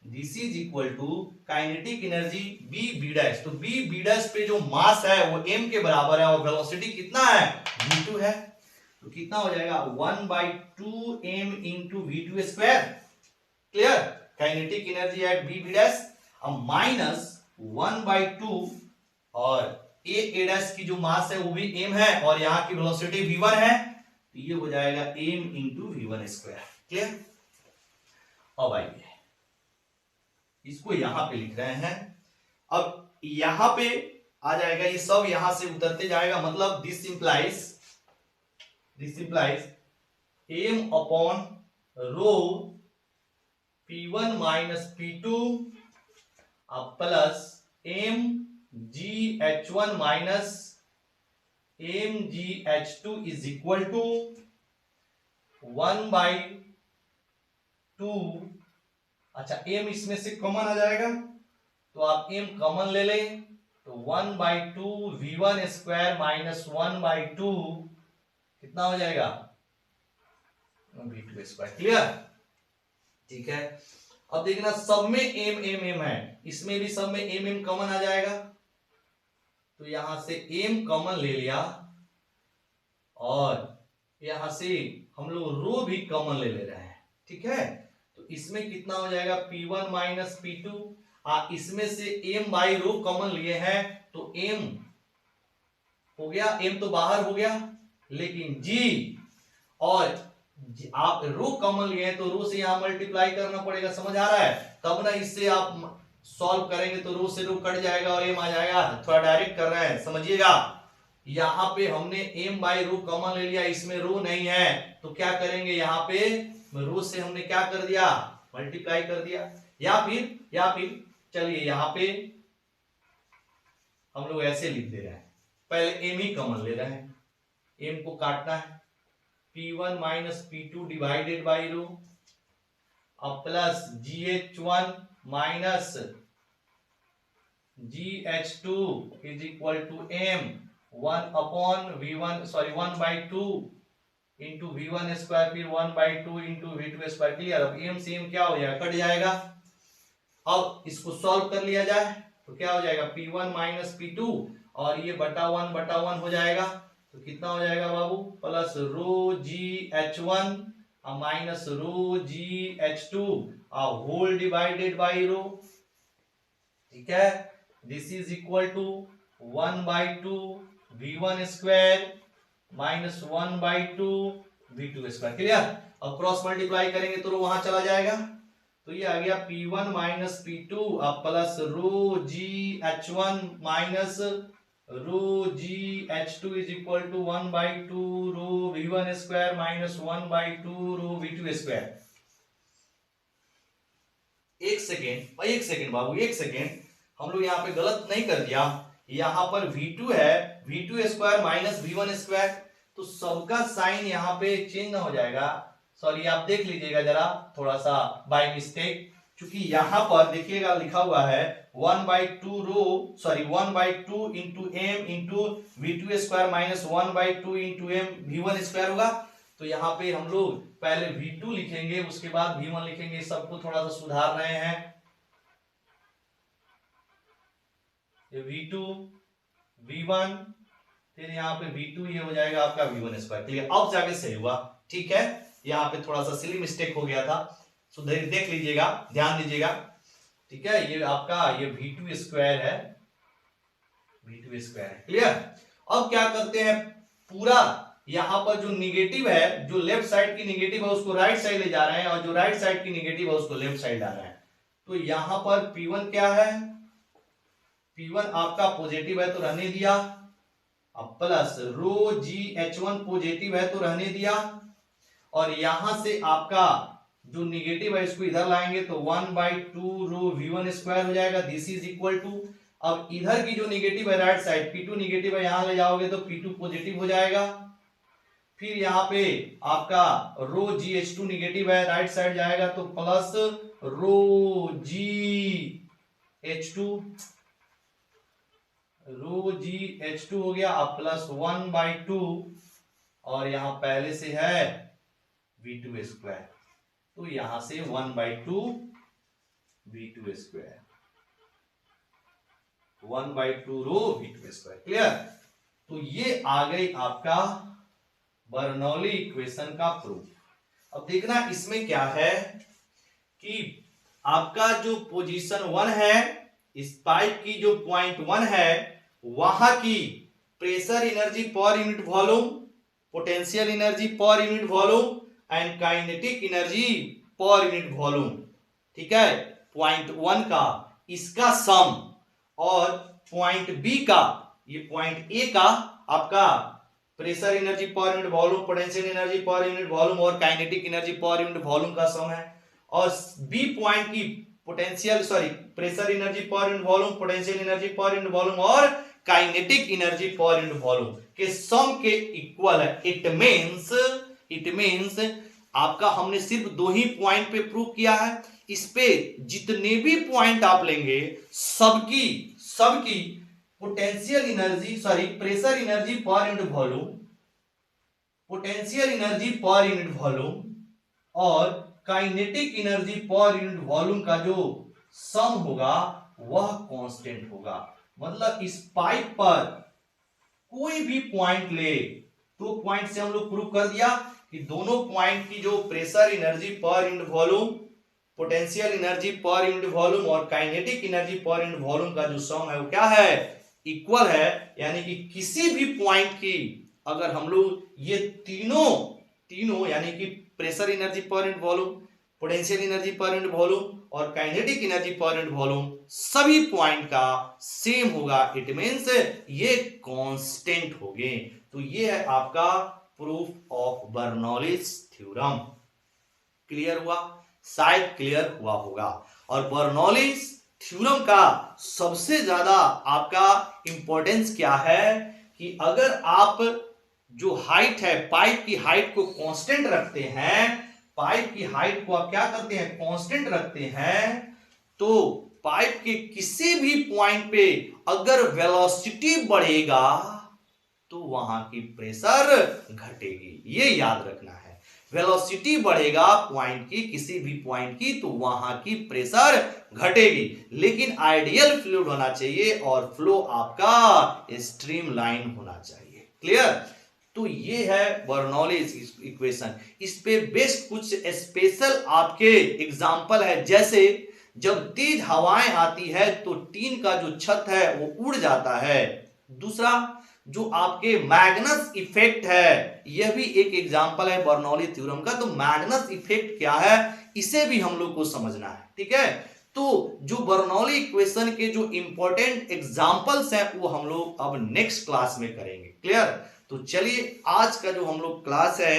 this is equal to kinetic energy B B dash. तो बी बी डैश पे जो मास है वो m के बराबर है और वेलोसिटी कितना है v2 है। तो कितना हो जाएगा 1/2m into v2 square. Clear. Kinetic energy at B B dash अब माइनस 1/2 और ए डैश की जो मास है वो भी m है और यहाँ की वेलोसिटी v1 है, तो ये हो जाएगा m into v1 square. Clear. अब आइए इसको यहां पे लिख रहे हैं। अब यहां पे आ जाएगा, ये सब यहां से उतरते जाएगा, मतलब this implies m upon rho p1 minus p2 plus m gh1 minus m gh2 is equal to 1/2। अच्छा m इसमें से कॉमन आ जाएगा तो आप m कॉमन ले लें तो 1/2 v1 स्क्वायर माइनस 1/2 कितना हो जाएगा v2 स्क्वायर। क्लियर। ठीक है। अब देखना सब में m है, इसमें भी सब में m कॉमन आ जाएगा तो यहां से m कॉमन ले लिया और यहां से हम लोग रो भी कॉमन ले रहे हैं। ठीक है। तो इसमें कितना हो जाएगा p1 माइनस p2, इसमें से m बाई रो कॉमन लिए हैं तो m हो गया, m तो बाहर हो गया लेकिन g और आप रो कॉमन लिए हैं तो रो से यहां मल्टीप्लाई करना पड़ेगा। समझ आ रहा है। तब ना इससे आप सॉल्व करेंगे तो रो से रो कट जाएगा और m आ जाएगा। थोड़ा डायरेक्ट कर रहे हैं समझिएगा। यहां पे हमने m बाई रो कॉमन ले लिया, इसमें रो नहीं है तो क्या करेंगे, यहां पे रो से हमने क्या कर दिया मल्टीप्लाई कर दिया। या फिर चलिए यहां पे हम लोग ऐसे लिख दे रहे हैं, पहले m ही कॉमन ले रहे हैं, m को काटना है p1 minus p2 divided by rho अब plus gh1 minus gh2 is equal to m 1/2 into v1 square फिर 1/2 इंटू v2 स्क्वायर। क्लियर। अब m से m क्या हो जाएगा कट जाएगा। अब इसको सॉल्व कर लिया जाए तो क्या हो जाएगा p1 माइनस p2 और ये बटा 1 हो जाएगा तो कितना हो जाएगा बाबू plus rho gh1 minus rho gh2 whole divided by rho. ठीक है। This is equal to 1/2 v1 square minus 1/2 v2 square. Clear. अब क्रॉस मल्टीप्लाई करेंगे तो रो वहां चला जाएगा तो ये आ गया p1 माइनस p2 अब plus rho gh1 minus rho gh2 is equal to 1/2 rho v1 square minus 1/2 rho v2 square. एक सेकेंड बाबू, एक सेकेंड, हम लोग यहाँ पे गलत नहीं कर दिया। यहाँ पर v2 है, v2 square minus v1 square, तो सबका साइन यहाँ पे चेंज ना हो जाएगा। सॉरी आप देख लीजिएगा जरा थोड़ा सा बाय मिस्टेक, क्योंकि यहाँ पर देखिएगा लिखा हुआ है 1/2 rho sorry 1/2 into m into v2 square minus 1/2 into m v1 square होगा। तो यहाँ पे हम लोग पहले v2 लिखेंगे उसके बाद v1 लिखेंगे, सबको थोड़ा सा सुधार रहे हैं। ये v2 v1 फिर यहाँ पे v2 ये हो जाएगा आपका v1 स्क्वायर। क्लियर। अब जाके सही हुआ। ठीक है। यहाँ पे थोड़ा सा सिली मिस्टेक हो गया था, सो देख लीजिएगा, ध्यान दीजिएगा। ठीक है। ये आपका ये v2 स्क्वायर है, v2 स्क्वायर है। क्लियर। अब क्या करते हैं, पूरा यहां पर जो निगेटिव है, जो लेफ्ट साइड की निगेटिव है उसको राइट साइड ले जा रहे हैं और जो राइट साइड की निगेटिव है उसको लेफ्ट साइड ला रहे हैं। तो यहां पर p1 क्या है, p1 आपका पॉजिटिव है तो रहने दिया, अब प्लस रो gh1 पॉजिटिव है तो रहने दिया, और यहां से आपका जो निगेटिव है इसको इधर लाएंगे तो 1/2 रो v1 स्क्वायर हो जाएगा। दिस इज इक्वल टू, अब इधर की जो निगेटिव है राइट साइड p2 निगेटिव है, यहां ले जाओगे तो p2 पॉजिटिव हो जाएगा। फिर यहाँ पे आपका रो gh2 निगेटिव है, राइट साइड जाएगा तो प्लस रो gh2 हो गया, अब प्लस 1/2 और यहां पहले से है v2 स्क्वायर, तो यहां से 1/2 V2 square, 1/2 rho V2 square. Clear? तो ये आ गई आपका बर्नौली इक्वेशन का प्रूफ। अब देखना इसमें क्या है कि आपका जो पोजीशन 1 है, इस पाइप की जो पॉइंट 1 है, वहां की pressure energy per unit volume, potential energy per unit volume and kinetic energy per unit volume, ठीक है, पॉइंट 1 का इसका सम, और पॉइंट बी का, ये पॉइंट ए का आपका pressure energy per unit volume, potential energy per unit volume और kinetic energy per unit volume का सम है। और बी पॉइंट की pressure energy per unit volume, potential energy per unit volume और kinetic energy per unit volume के sum के equal है। It means आपका हमने सिर्फ 2 ही पॉइंट पे प्रूव किया है। इस पे जितने भी पॉइंट आप लेंगे सबकी potential energy pressure energy per unit volume, potential energy per unit volume और kinetic energy per unit volume का जो सम होगा वह कांस्टेंट होगा। मतलब इस पाइप पर कोई भी पॉइंट ले, 2 पॉइंट से हम लोग प्रूव कर दिया कि दोनों पॉइंट की जो pressure energy per unit volume, potential energy per unit volume और kinetic energy per unit volume का जो सम है वो क्या है, इक्वल है। यानी कि किसी भी पॉइंट की अगर हम लोग ये तीनों यानी कि pressure energy per unit volume, potential energy per unit volume और kinetic energy per unit volume सभी पॉइंट का सेम होगा, इट मींस ये कांस्टेंट होंगे। तो ये है आपका proof of Bernoulli's theorem. Clear हुआ? शायद क्लियर हुआ होगा। और बर्नौलीज थ्योरम का सबसे ज्यादा आपका इंपॉर्टेंस क्या है कि अगर आप जो हाइट है, पाइप की हाइट को कांस्टेंट रखते हैं, पाइप की हाइट को आप क्या करते हैं, कांस्टेंट रखते हैं, तो पाइप के किसी भी पॉइंट पे अगर वेलोसिटी बढ़ेगा तो वहां की प्रेशर घटेगी। ये याद रखना है, वेलोसिटी बढ़ेगा पॉइंट की, किसी भी पॉइंट की, तो वहां की प्रेशर घटेगी। लेकिन आइडियल फ्लूइड होना चाहिए और फ्लो आपका स्ट्रीमलाइन होना चाहिए। क्लियर? तो ये है बर्नौलीज इक्वेशन। इस पे बेस्ट कुछ स्पेशल आपके एग्जांपल है, जैसे जब तेज हवाएं आती है तो टीन का जो छत है वो उड़ जाता है। दूसरा जो आपके मैग्नस इफेक्ट है, यह भी एक एग्जांपल है बर्नौली थ्योरम का। तो मैग्नस इफेक्ट क्या है इसे भी हम लोग को समझना है, ठीक है। तो जो बर्नौली इक्वेशन के जो इंपॉर्टेंट एग्जांपल्स हैं वो हम लोग अब नेक्स्ट क्लास में करेंगे। क्लियर? तो चलिए आज का जो हम लोग क्लास है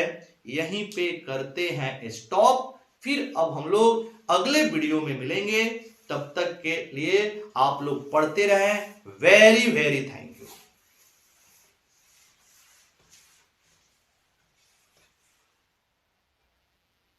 यहीं पे करते हैं स्टॉप। फिर अब हम लोग अगले वीडियो में मिलेंगे। तब तक के लिए आप लोग पढ़ते रहें। Very very thank